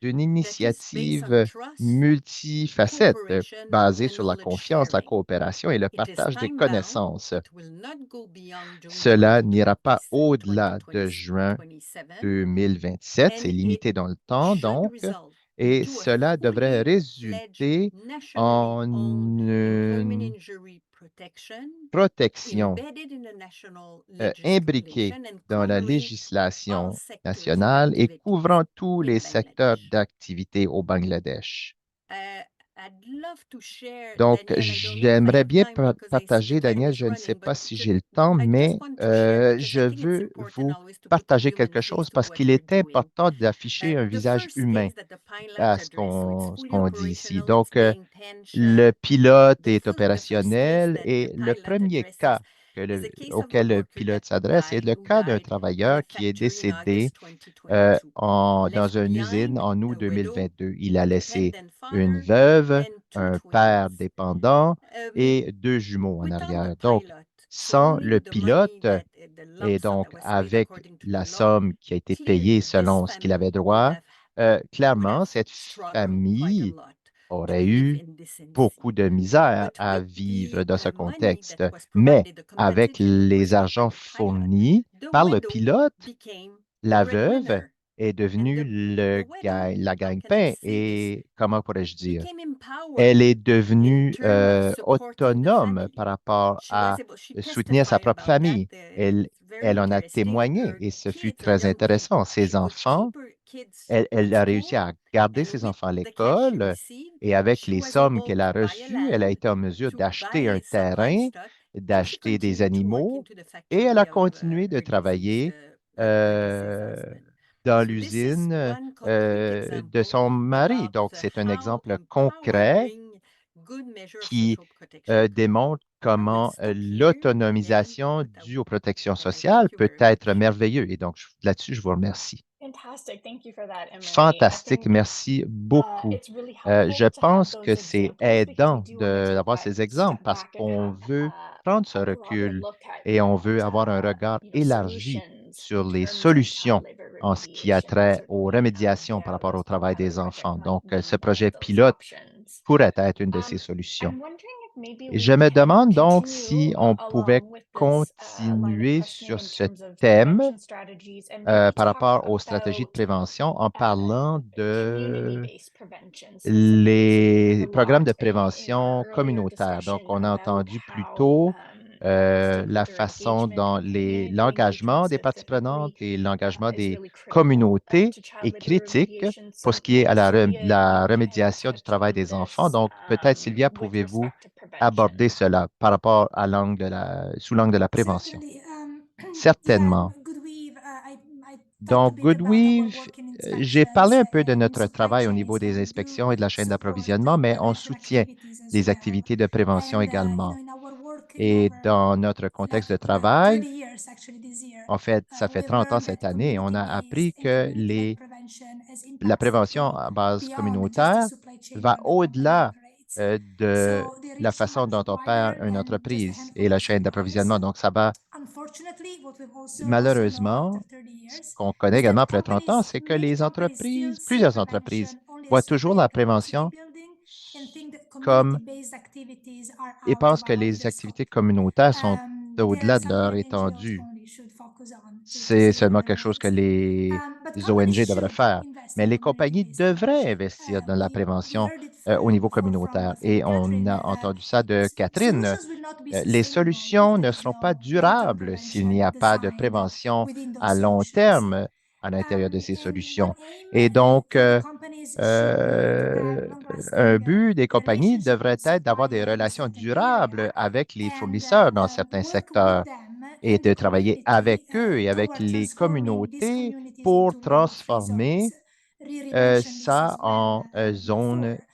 d'une initiative multifacette basée sur la confiance, la coopération et le partage des connaissances. Cela n'ira pas au-delà de juin 2027, c'est limité dans le temps donc, et cela devrait résulter en une protection imbriquée dans la législation nationale et couvrant tous les secteurs d'activité au Bangladesh. Donc, j'aimerais bien partager, Daniel, je ne sais pas si j'ai le temps, mais je veux vous partager quelque chose parce qu'il est important d'afficher un visage humain à ce qu'on dit ici. Donc, le pilote est opérationnel et le premier cas auquel le pilote s'adresse est le cas d'un travailleur qui est décédé dans une usine en août 2022. Il a laissé une veuve, un père dépendant et 2 jumeaux en arrière. Donc, sans le pilote et donc avec la somme qui a été payée selon ce qu'il avait droit, clairement, cette famille aurait eu beaucoup de misère à vivre dans ce contexte. Mais avec les argents fournis par le pilote, la veuve est devenue la gagne-pain et, comment pourrais-je dire, elle est devenue autonome par rapport à soutenir sa propre famille. Elle elle en a témoigné et ce fut très intéressant. Ses enfants, elle a réussi à garder ses enfants à l'école et avec les sommes qu'elle a reçues, elle a été en mesure d'acheter un terrain, d'acheter des animaux et elle a continué de travailler euh, dans l'usine de son mari. Donc, c'est un exemple concret qui démontre comment l'autonomisation due aux protections sociales peut être merveilleux. Et donc, là-dessus, je vous remercie. Fantastic. Thank you for that, Emery. I Fantastique, think merci beaucoup. it's really Je helpful to have pense que those c'est examples because we aidant do want to take d'avoir that ces exemples step parce back and qu'on have veut prendre ce a broader recul look at et on veut avoir un regard élargi solutions sur in les terms of child solutions labor en ce qui a remediation. trait So aux really, remédiations par yeah, rapport au let's travail have a des project enfants. like Donc, ce being one projet of those pilote options. pourrait être une de ces solutions. I'm wondering if maybe Et we je me can demande donc si continue on pouvait along with this line of continuer questioning sur in ce terms of thème prevention strategies and maybe par talk rapport aux stratégies de about prévention en parlant de community-based prevention specifically. So we heard les a programmes de lot in our prévention earlier communautaires. Donc, discussion on a about entendu plus how tôt la stakeholder façon engagement dont and community l'engagement engagement des said parties prenantes differently et l'engagement is des really critical communautés to child est labor critique remediation. pour ce So qui est à Sylvia, if la you can remédiation du travail touch on des enfants. this Donc, peut-être, Sylvia, with pouvez-vous respect to aborder prevention. cela par rapport à sous l'angle de la prévention? Certainly. Yeah, Certainement. Goodweave. I talked a Donc, bit about our Goodweave, work in j'ai parlé inspections un peu de and notre supply travail au niveau chains, des but we do inspections et de la chaîne support d'approvisionnement, mais on prevention soutient activities as les well. activités de prévention And également. in our work in Et over dans notre contexte de like 30 travail, years actually this year, en fait, ça fait we've 30 ans learned cette that année, on a community-based appris and que community-led prevention has la impacts that prévention go à base beyond just the communautaire supply chain va where the company au-delà operates. de So they la reach façon much dont opère wider une than just a entreprise et handful la of chaîne suppliers. d'approvisionnement. Donc, ça va Unfortunately, what we've also known after malheureusement, 30 ce years qu'on connaît is également that après 30 ans, c'est que many les companies still entreprises, see plusieurs entreprises, prevention only voient as toujours high la capacity prévention building and think that comme community-based activities are et out of pensent que les their activités scope. communautaires sont They are au-delà de something leur that NGOs étendue. only should focus on to C'est save seulement human quelque chose que lives. But les companies ONG devraient should faire. invest Mais in les compagnies community-based devraient prevention. investir dans la We prévention heard it au niveau from communautaire. Et on Catherine. a entendu ça de Catherine. Solutions will not be Les sustainable if solutions there ne is seront pas no long-term durables s'il n'y prevention a pas de designed prévention within those à long solutions. terme à l'intérieur de ces And one solutions. aim Et donc, for the companies should be to have un long-lasting but des compagnies relationship devrait with être d'avoir des supplier in relations certain area durables avec les and fournisseurs dans certains work with secteurs them et and the de travailler community avec eux et avec toward les transforming these communautés communities pour into labor-free zones. transformer Riri mentioned this ça as well en zone before.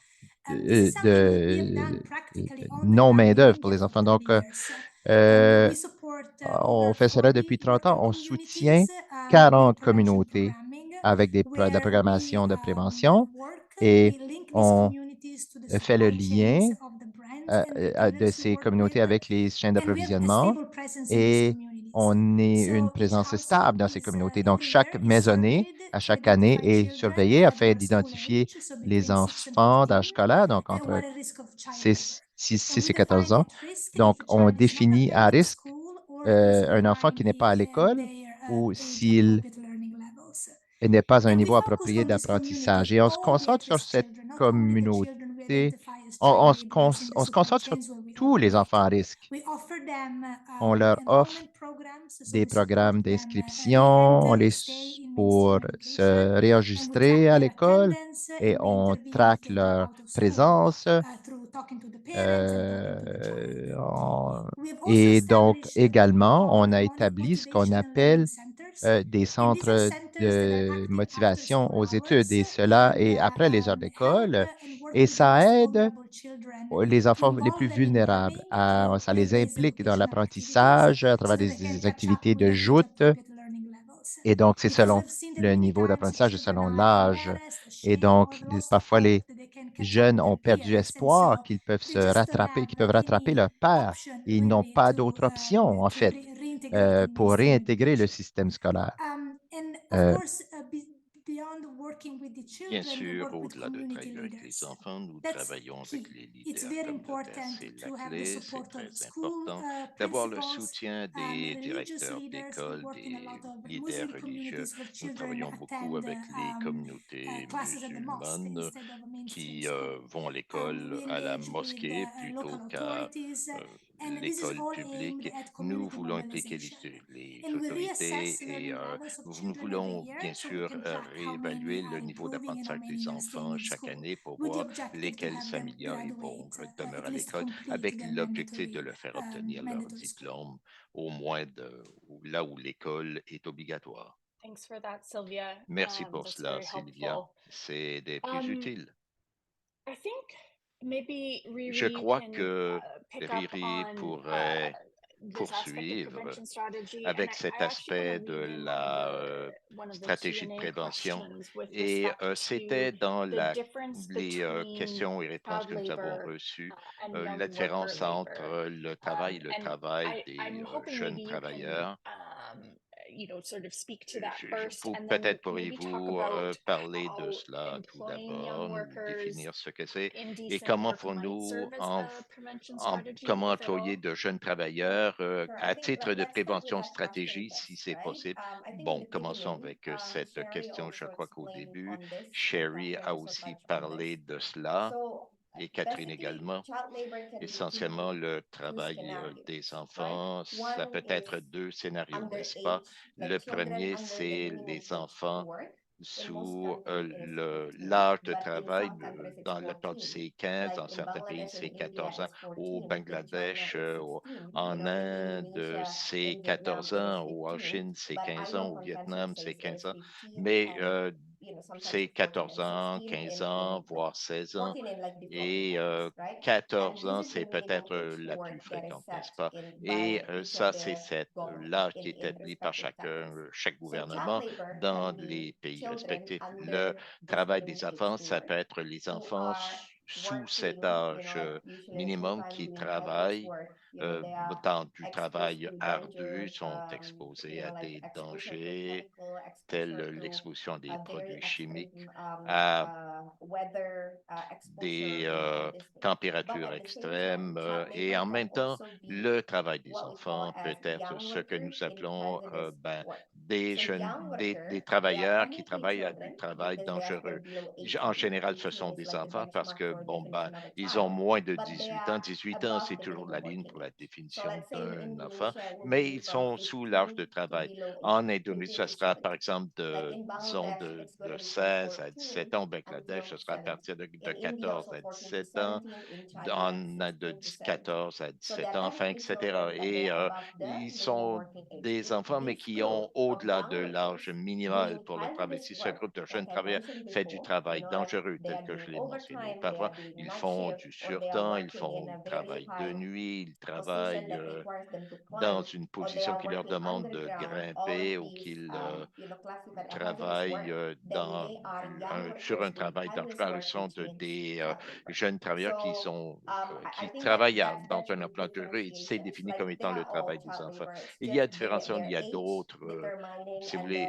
This is something that we have done de practically on the non ground in main-d'œuvre pour India les for enfants. 30 Donc, years. euh, We support on over fait cela 40 depuis 30 ans. local On soutient communities with 40 prevention communautés programming, avec de la where we programmation de prévention work, et we link these on communities to the fait le supply chains lien of the brands and de retailers we ces work communautés with, avec les chaînes and we have a d'approvisionnement stable presence in these et communities. on est une So each présence household stable dans ces is communautés. Donc, chaque everywhere is maisonnée, surveyed à to chaque année, identify est children surveillée at afin their school d'identifier age, so les between 6 and enfants d'âge 15, scolaire, donc who are entre at risk of child labor. 6 And we et 14 define ans. at risk if Donc, a on child is not définit à attending risque school or is un enfant qui behind n'est pas à l'école their ou age s'il appropriate learning levels. n'est pas à un And we niveau focused approprié on this d'apprentissage. community, Et on se all the concentre sur at-risk cette children, not only the children we communauté, identify as child laborers in the on se supply concentre sur chains where we tous les enfants operate. à risque. We offer them On leur offre enrollment programs, so des we support programmes them d'inscription, on re-enter, les stay in pour mainstream education, se and we track réenregistrer à their l'école attendance, et and we on intervene if traque they drop leur out of school présence. through talking to the parents and talking to the child. On- We have also Et donc, established what we également, call on a établi ce qu'on motivation and learning appelle centers, des and these are centres centers that are de active after motivation school aux études hours et cela and est après les heures help d'école and work et with the ça most aide vulnerable children les to enfants les plus involve them in vulnérables. learning through Ça les play-based implique dans educational activities l'apprentissage à so travers that they can des catch up activités with de their age joute appropriate learning levels. et donc c'est Because selon we've seen that le many niveau times d'apprentissage et children selon are l'âge. embarrassed, Et ashamed, or donc, lost parfois, hope les that they can catch up jeunes with ont their perdu peers, and espoir so qu'ils peuvent they se just don't rattraper, qu'ils have peuvent rattraper any leur père. option Et ils n'ont really pas d'autre option, en to fait, reintegrate in pour mainstream réintégrer le education. système scolaire. And of Euh, course, beyond working with the Bien children, we sûr, work with au-delà de community travailler avec les leaders. enfants, nous That's travaillons avec key. les It's leaders very communautaires. important C'est la to have the clé, c'est support of très school important d'avoir le principals, soutien des religious directeurs leaders. We d'école, work in a lot des of leaders Muslim religieux. communities where Nous children travaillons beaucoup attend avec les communautés classes at the mosque musulmanes instead of a mainstream qui school. vont à We l'école à la engage with mosquée local plutôt qu'à authorities l'école publique. Nous voulons impliquer les autorités et nous voulons bien sûr réévaluer le niveau d'apprentissage des enfants chaque année pour voir lesquels s'améliorent et vont demeurer à l'école avec l'objectif de leur faire obtenir leur diplôme au moins là où l'école est obligatoire. Thanks for that, Sylvia. Merci pour That's cela, very Sylvia. helpful. C'est des plus utiles. I think maybe Je Riri crois can que pick up Riri on pourrait this aspect of poursuivre prevention strategy. And avec I cet actually want aspect to de lean in la one of the stratégie de Q&A prévention. questions with Et respect c'était to dans the difference les between questions et réponses child que nous avons labor reçues, and la young worker différence entre labor. le travail et le And travail des I'm hoping jeunes maybe you can, travailleurs. sort of speak to that first, and then Peut-être maybe talk pourriez-vous about parler de how cela tout employing d'abord, young workers définir ce que c'est in et decent comment work might font-nous serve as a prevention strategy, comment if at employer all? de jeunes travailleurs à titre de prévention stratégie, si c'est possible. Bon, commençons avec cette question. Je crois qu'au début, Sherry a aussi parlé de cela et Catherine également. Essentiellement, le travail des enfants, ça peut être deux scénarios, n'est-ce pas? Le premier, c'est les enfants sous l'âge de travail. Dans la plupart c'est 15, dans certains pays, c'est 14 ans. Au Bangladesh, en Inde, c'est 14 ans. En Chine, c'est 15 ans. Au Vietnam, c'est 15 ans. Mais c'est 14 ans, 15 ans, voire 16 ans. Et 14 ans, c'est peut-être la plus fréquente, n'est-ce pas? Et ça, c'est l'âge qui est établi par chaque gouvernement dans les pays respectifs. Le travail des enfants, ça peut être les enfants sous cet âge minimum qui travaillent dans du travail ardu, sont exposés à des dangers tels l'exposition des produits chimiques, à des températures extrêmes et en même temps, le travail des enfants peut être ce que nous appelons des jeunes, des travailleurs qui travaillent à du travail dangereux. En général, ce sont des enfants parce que, ils ont moins de 18 ans. 18 ans, c'est toujours la ligne pour la définition d'un enfant, mais ils sont sous l'âge de travail. En Indonésie, ce sera par exemple disons, de 16 à 17 ans. Au Bangladesh, ce sera à partir de 14 à 17 ans. De 14 à 17 ans, enfin, etc. Et ils sont des enfants, mais qui ont au-delà de l'âge minimal pour le travail. Si ce groupe de jeunes travailleurs fait du travail dangereux, tel que je l'ai mentionné auparavant, ils font du surtemps, ils font du travail de nuit, ils travaillent dans une position qui leur demande de grimper ou qu'ils travaillent sur un travail dangereux. Ils sont des jeunes travailleurs qui travaillent dans un emploi dangereux et c'est défini comme étant le travail des enfants. Il y a différents, il y a d'autres, si vous voulez,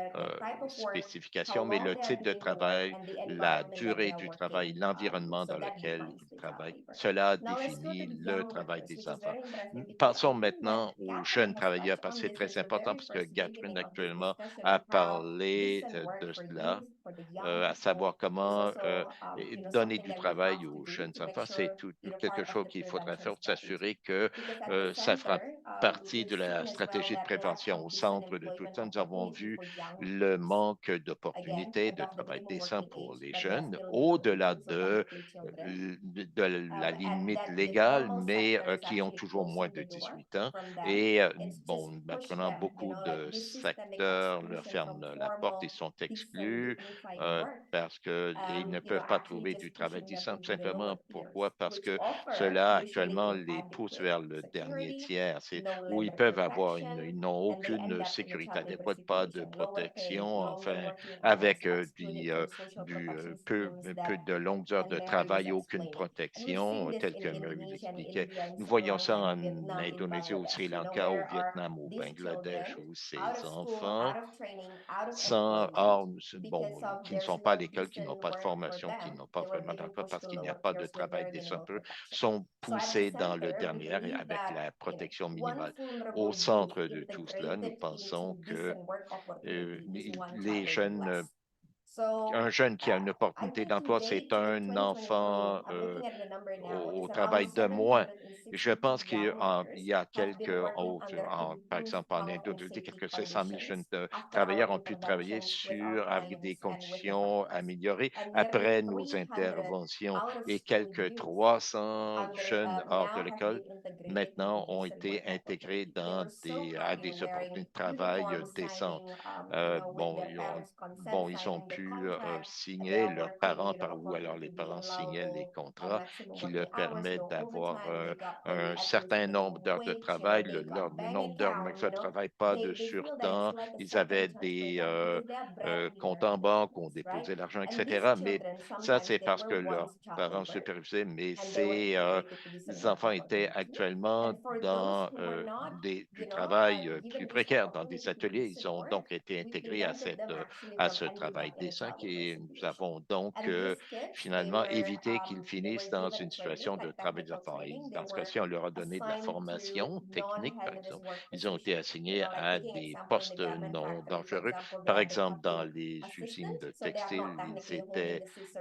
spécifications, mais le type de travail, la durée du travail, l'environnement dans lequel ils travaillent, cela définit le travail des enfants. Passons maintenant aux jeunes travailleurs, parce que c'est très important, parce que Catherine actuellement a parlé de cela, à savoir comment donner du travail aux jeunes enfants. C'est quelque chose qu'il faudrait faire pour s'assurer que ça fera partie de la stratégie de prévention. Au centre de tout ça, nous avons vu le manque d'opportunités de travail décent pour les jeunes, au-delà de la limite légale, mais qui ont toujours moins de 18 ans. Et maintenant, beaucoup de secteurs leur ferment la porte, ils sont exclus parce qu'ils ne peuvent pas trouver du travail décent. Tout simplement, pourquoi? Parce que cela actuellement les pousse vers le dernier tiers, où ils peuvent avoir, ils n'ont aucune sécurité adéquate, pas de protection, enfin, avec peu de longues heures de travail, aucune protection, tel que Mary l'expliquait. Nous voyons ça en Indonésie, au Sri Lanka, au Vietnam, au Bangladesh, où ces enfants qui ne sont pas à l'école, qui n'ont pas de formation, qui n'ont pas vraiment d'emploi parce qu'il n'y a pas de travail décent, sont poussés dans le dernier avec la protection minimale. Au centre de tout cela, nous pensons que les jeunes Un jeune qui a une opportunité d'emploi, c'est un enfant au travail de moins. Je pense qu'il y a quelques autres, par exemple en Indonésie, quelques 500 000 jeunes travailleurs ont pu travailler avec des conditions améliorées après nos interventions et quelques 300 jeunes hors de l'école maintenant ont été intégrés à des opportunités de travail décentes. Ils ont pu signer leurs parents ou alors les parents signaient les contrats qui leur permettent d'avoir un certain nombre d'heures de travail, le nombre d'heures max de travail, pas de surtemps. Ils avaient des comptes en banque, on déposait l'argent, etc. Mais ça, c'est parce que leurs parents supervisaient, mais ces enfants étaient actuellement dans du travail plus précaire, dans des ateliers. Ils ont donc été intégrés à ce travail décent et nous avons donc finalement évité qu'ils finissent dans une situation de travail des enfants. Et dans ce cas-ci, on leur a donné de la formation technique, par exemple. Ils ont été assignés à des postes non dangereux. Par exemple, dans les usines de textile,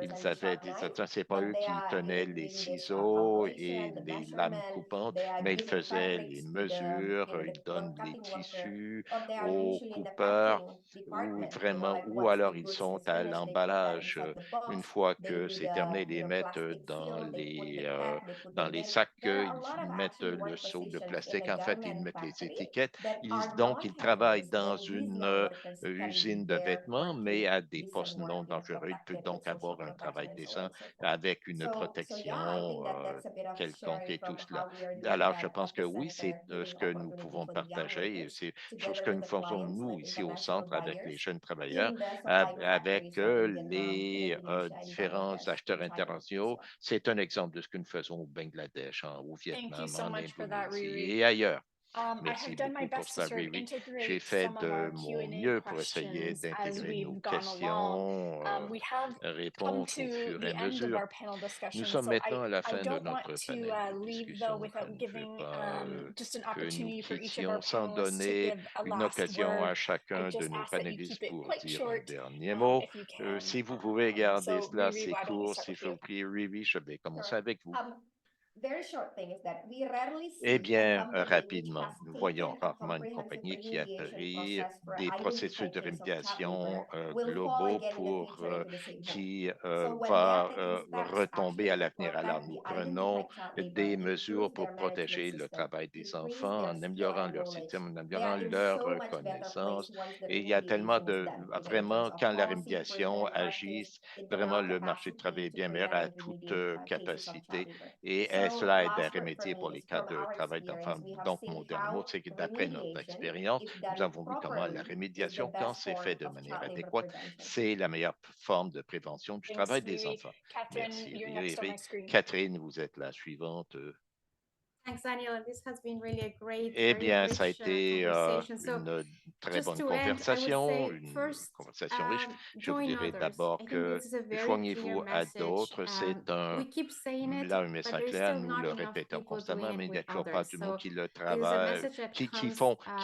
ils avaient des attends, c'est pas eux qui tenaient les ciseaux et les lames coupantes, mais ils faisaient les mesures, ils donnent les tissus aux coupeurs ou alors ils sont à l'emballage. Une fois que c'est terminé, ils les mettent dans les sacs, ils mettent le seau de plastique, en fait, ils mettent les étiquettes. Donc, ils travaillent dans une usine de vêtements, mais à des postes non dangereux. Ils peuvent donc avoir un travail décent avec une protection quelconque et tout cela. Alors, je pense que oui, c'est ce que nous pouvons partager et c'est ce que nous faisons, nous, ici au centre, avec les jeunes travailleurs, avec les différents acheteurs internationaux. C'est un exemple de ce que nous faisons au Bangladesh, au Thank you Vietnam, so en much for that, Indonésie Riri. et ailleurs. I Merci have done my beaucoup pour best to ça, sort of Riri. J'ai integrate fait some of de our mon Q&A mieux pour essayer questions as d'intégrer nos we've gone along. questions, We have come réponses au to fur et the à end of mesure. our panel Nous discussion, sommes so maintenant à la I fin de don't want notre to panel de leave though discussion. Je without ne veux giving pas just an que nous opportunity for each of our quittions sans panelists to donner give a une last occasion word. à I chacun de just nos ask that you keep panélistes it pour quite dire un short, dernier mot. if you can. Si vous pouvez garder So, cela Riri, assez why don't we court, start si with je vous you? prie, Riri, je vais commencer avec vous. Very short thing is that we rarely Eh see a bien, company which rapidement, has nous voyons taken a rarement une comprehensive compagnie qui a remediation pris process for des processus de identified cases of child remédiation labor will fall globaux again in the future into the same hole. qui So when they are va taking steps retomber actually à to l'avenir. Alors, prevent nous the prenons identified child labor, des mesures improve pour their management protéger le system, travail des increase enfants their en skill améliorant and leur knowledge, système, en they are améliorant in leur so much better place connaissance. once the Et il y a tellement remediation is done, either in terms vraiment, of quand la policy rémédiation enforcement, markets, agisse, vraiment internal le marché du travail capacity est to bien meilleur prevent à and toute remediate cases of capacité child labor. et So cela aide à last word for remédier me pour les is cas from de our travail experience, d'enfants. we have Donc, seen mon dernier mot, how c'est que d'après notre remediation, expérience, if nous done avons vu comment la properly, is the rémédiation, quand best c'est form fait de of manière child labor adéquate, prevention. c'est la meilleure forme de prévention du Thanks, travail des Riri. enfants. Catherine, Merci, you're Riri. next on my screen. Catherine, vous êtes la suivante. Thanks, Daniela. This has been really a great, Eh very bien, ça a rich été conversation. So une très just bonne to end, I would conversation, say une first, conversation riche. Je vous join dirais others. d'abord I think que this is a very clear joignez-vous à message. d'autres. C'est We keep saying it, là un but message there's clair, still nous not le enough répétons people constamment, doing mais it il n'y a with toujours pas others. du monde So qui le this is a travaille, message that qui comes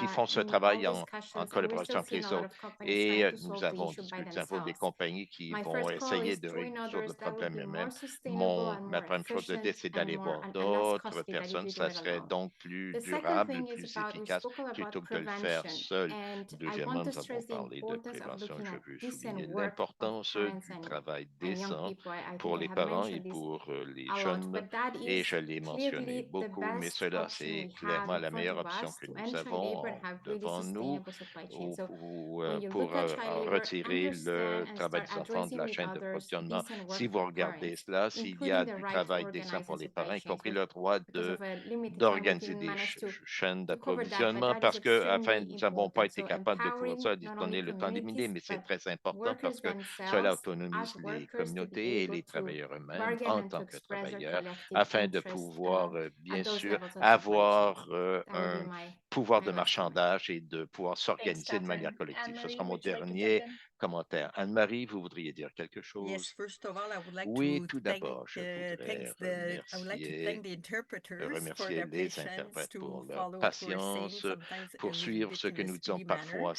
font ce in all travail en discussions, and we're collaboration still avec seeing les a lot autres. of companies Et trying to nous solve the avons issue by discuté, nous avons des themselves. compagnies qui My vont first call essayer is de join résoudre le others that would problème be more eux-mêmes. sustainable and Ma more première chose de dire, efficient c'est d'aller and more voir and less d'autres costly than if personnes. you do Ça it serait alone. donc plus The second durable, thing is plus about, we efficace, spoke about plutôt que de le faire prevention, seul. and I Deuxièmement, want to nous avons stress the parlé de importance of prévention. looking Je at veux decent souligner work of l'importance parents du and travail young décent people. I pour think I les have parents et mentioned this pour les a lot, jeunes, but that et is je l'ai mentionné clearly the beaucoup, mais best cela, option c'est we have clairement in la front meilleure of option us que to nous enter labor and avons have really devant nous sustainable supply chain. So pour when you look at child labor, retirer le understand and travail start des enfants de addressing la with chaîne de others approvisionnement. decent Si work vous for regardez parents, cela, s'il y including a the du right to travail décent organize pour the les supply parents, y chains, compris but le droit because of a limited time, we d'organiser didn't des manage chaînes to cover that, but d'approvisionnement that is parce que, extremely nous n'avons pas important. été So capables de pouvoir ça, empowering de not donner only le temps limité, communities, mais c'est but très important parce workers que cela themselves autonomise as les workers to be communautés et able les to travailleurs eux-mêmes bargain en and to tant que express their travailleurs collective afin de interests pouvoir, at bien those sûr, levels of supply chain. avoir That would be un my pouvoir de last comment. marchandage et de pouvoir Thanks, s'organiser de manière Catherine. collective. Ce Anne-Marie, sera mon would you like to jump dernier in? commentaires. Anne-Marie, vous voudriez dire quelque Yes, chose? first of all, I would like Oui, to tout thank, d'abord, je voudrais thanks the, I would like to thank the interpreters for remercier their les patience interprètes to pour leur follow what we're saying, patience, sometimes a pour little suivre bit ce in que a nous disons speedy manner. parfois,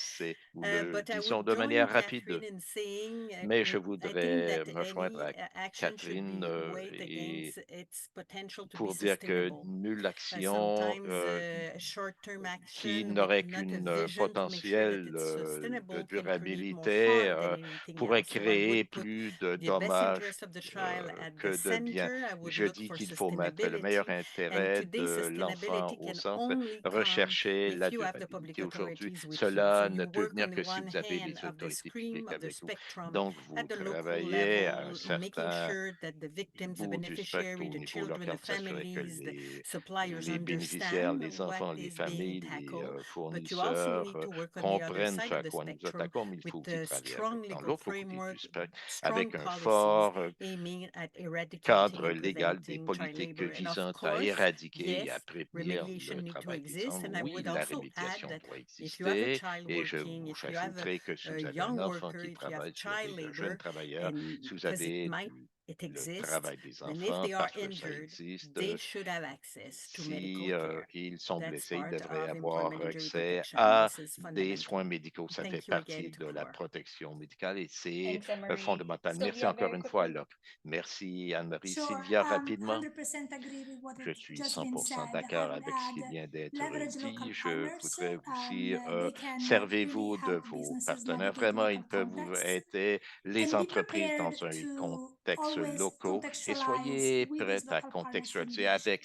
nous le But I disons would de join manière rapide. Catherine in saying, Mais je I think voudrais that me joindre any à action should Catherine be weighed et against its potential to be pour dire que sustainable. nulle action Sometimes a short-term qui action n'aurait with not a qu'une vision to make sure that potentiel it's de sustainable can create more durabilité harm than anything pourrait else. So I créer would put plus de the best dommages interest of the child at que the de bien. center. I would Je look dis for qu'il faut mettre le meilleur sustainability. And intérêt today, de l'enfant sustainability au can centre, only come rechercher la if you have the public durabilité aujourd'hui. authorities with you. So Cela ne you peut work venir on que the si one vous avez hand les of the autorités scream publiques of the avec vous. spectrum Donc, at vous the local travaillez à un level in making certain sure that the victims, the bout du spectre beneficiary, au the niveau children, local the pour s'assurer que families, the les suppliers bénéficiaires, understand les what enfants, les is being familles, les tackled. But you also fournisseurs need to work on the other comprennent side ce of à the quoi nous spectrum attaquons, mais il faut with aussi a travailler strong dans legal l'autre côté framework, du spectre strong avec un policies fort aiming at eradicating cadre and légal, des preventing child politiques labor. And of visant à course, éradiquer et à yes, prévenir remediation le need to travail des exist. hommes. And I Oui, would la also add rémédiation that doit if you have a exister child et je working, vous if you have ajouterai que si a vous avez un young enfant worker, qui if you have travaille, si vous child avez un jeune labor, travailleur, and si vous because avez it le exists, travail des then if enfants, they are parce que ça injured, existe, they should have access to si medical care. ils sont That's blessés, ils part devraient of avoir employment injury accès protection. à This is des soins fundamental. médicaux. Ça fait Thank you again partie to de la CORE. protection médicale et c'est Thanks, Anne-Marie. fondamental. Merci Sylvia, encore very une fois, quickly. Locke. Merci Anne-Marie. Sure, Sylvia, rapidement. 100% agree with what Je has suis just been 100% said. I d'accord would avec ce qui add vient d'être leverage dit. local Je partners. voudrais aussi They can servez-vous really de help vos businesses partenaires. navigate Vraiment, ils local peuvent vous contexts aider les and be entreprises dans prepared un to contexte always locaux et contextualize soyez with prêts these à local partners contextualiser remediation. avec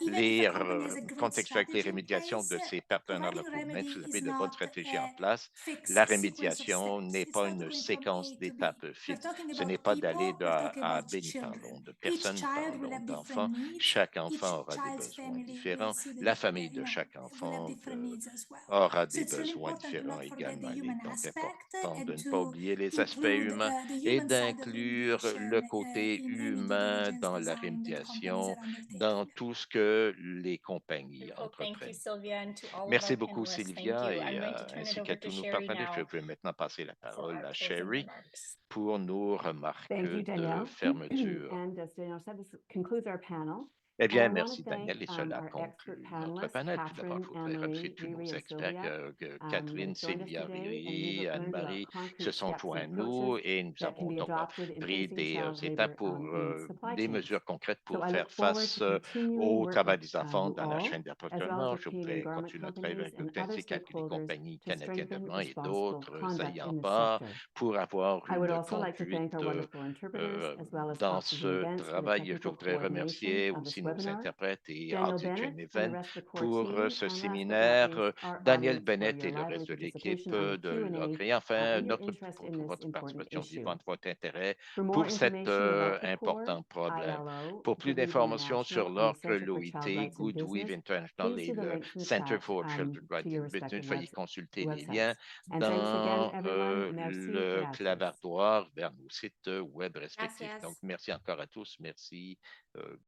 Even if a company has a great contextualiser les strategy in rémédiations place, de ces partenaires providing locaux. Même si vous remedy avez is de bonnes not stratégies en a place, la fixed sequence of rémédiation steps. n'est It's pas not une going from séquence A to B. d'étapes We're fixes. talking Ce n'est about pas d'aller people, de we're A talking à about B. Nous children. parlons de Each personnes, nous child will parlons have d'enfants. different needs. Chaque enfant Each aura des child's besoins family différents. will see La famille de chaque will have enfant different needs as well. aura So des it's really besoins important to différents not forget the également. Il est human donc aspect important de and ne pas to oublier les aspects include humains the et human side of d'inclure remediation le côté in any due humain diligence dans la design that companies rémédiation, are undertaking. dans tout ce que les compagnies Wonderful. Thank you, entreprennent. Sylvia, and to all of Merci our beaucoup, panelists. Thank Sylvia, you. et I'm going to turn it ainsi qu'à over to tous nos Sherry partenaires. Je now vais maintenant passer la for parole our à closing Sherry remarks. pour nos remarques Thank you, de Danielle. fermeture. And as Danielle said, this concludes our panel. Eh And I bien, want to merci thank Daniel, et cela our expert conclut notre panelists, panel. Tout d'abord, Catherine, il faudrait remercier Anne-Marie, tous nos Riri, and experts, Sylvia, that Catherine, have joined us Sylvia, today, and we Riri, have learned about Anne-Marie, se concrete sont steps joints à and nous approaches et nous that can avons be donc adopted in pris facing des child étapes labor pour in supply des chains. mesures concrètes So pour I faire look forward face to continuing au work travail with des enfants you dans la all, chaîne as well as d'approvisionnement. with Je Canadian voudrais garment continuer notre travail companies avec vous, and other ainsi qu'avec les stakeholders compagnies to canadiennes de strengthen vin et responsible d'autres conduct ayants in this part sector. pour avoir I would une also like to thank conduite our wonderful interpreters as well as dans Oxygen ce Events for the travail. Je technical voudrais coordination remercier of this aussi nos webinar. interprètes et Daniel Oxygen Bennett and the Event rest of the core pour team, ce and last but not séminaire, least, our Daniel audience for Bennett your et le lively reste de l'équipe participation on de Q&A l'Ocréa. Enfin, and your interest in this votre important participation issue. vivante, votre intérêt For more pour cet information about the core, important problème. ILO, Pour plus d'informations sur WD National, and the l'ORCRE, Center for Child l'OIT, Rights in Goodweave Business, International please et see the le links in the Center chat for Children to Rights your in Business. respective Veuillez consulter les websites. liens And thanks again, dans everyone. Merci, le gracias. clavardoir vers nos sites web respectifs. Gracias. Donc, merci encore à tous. Merci.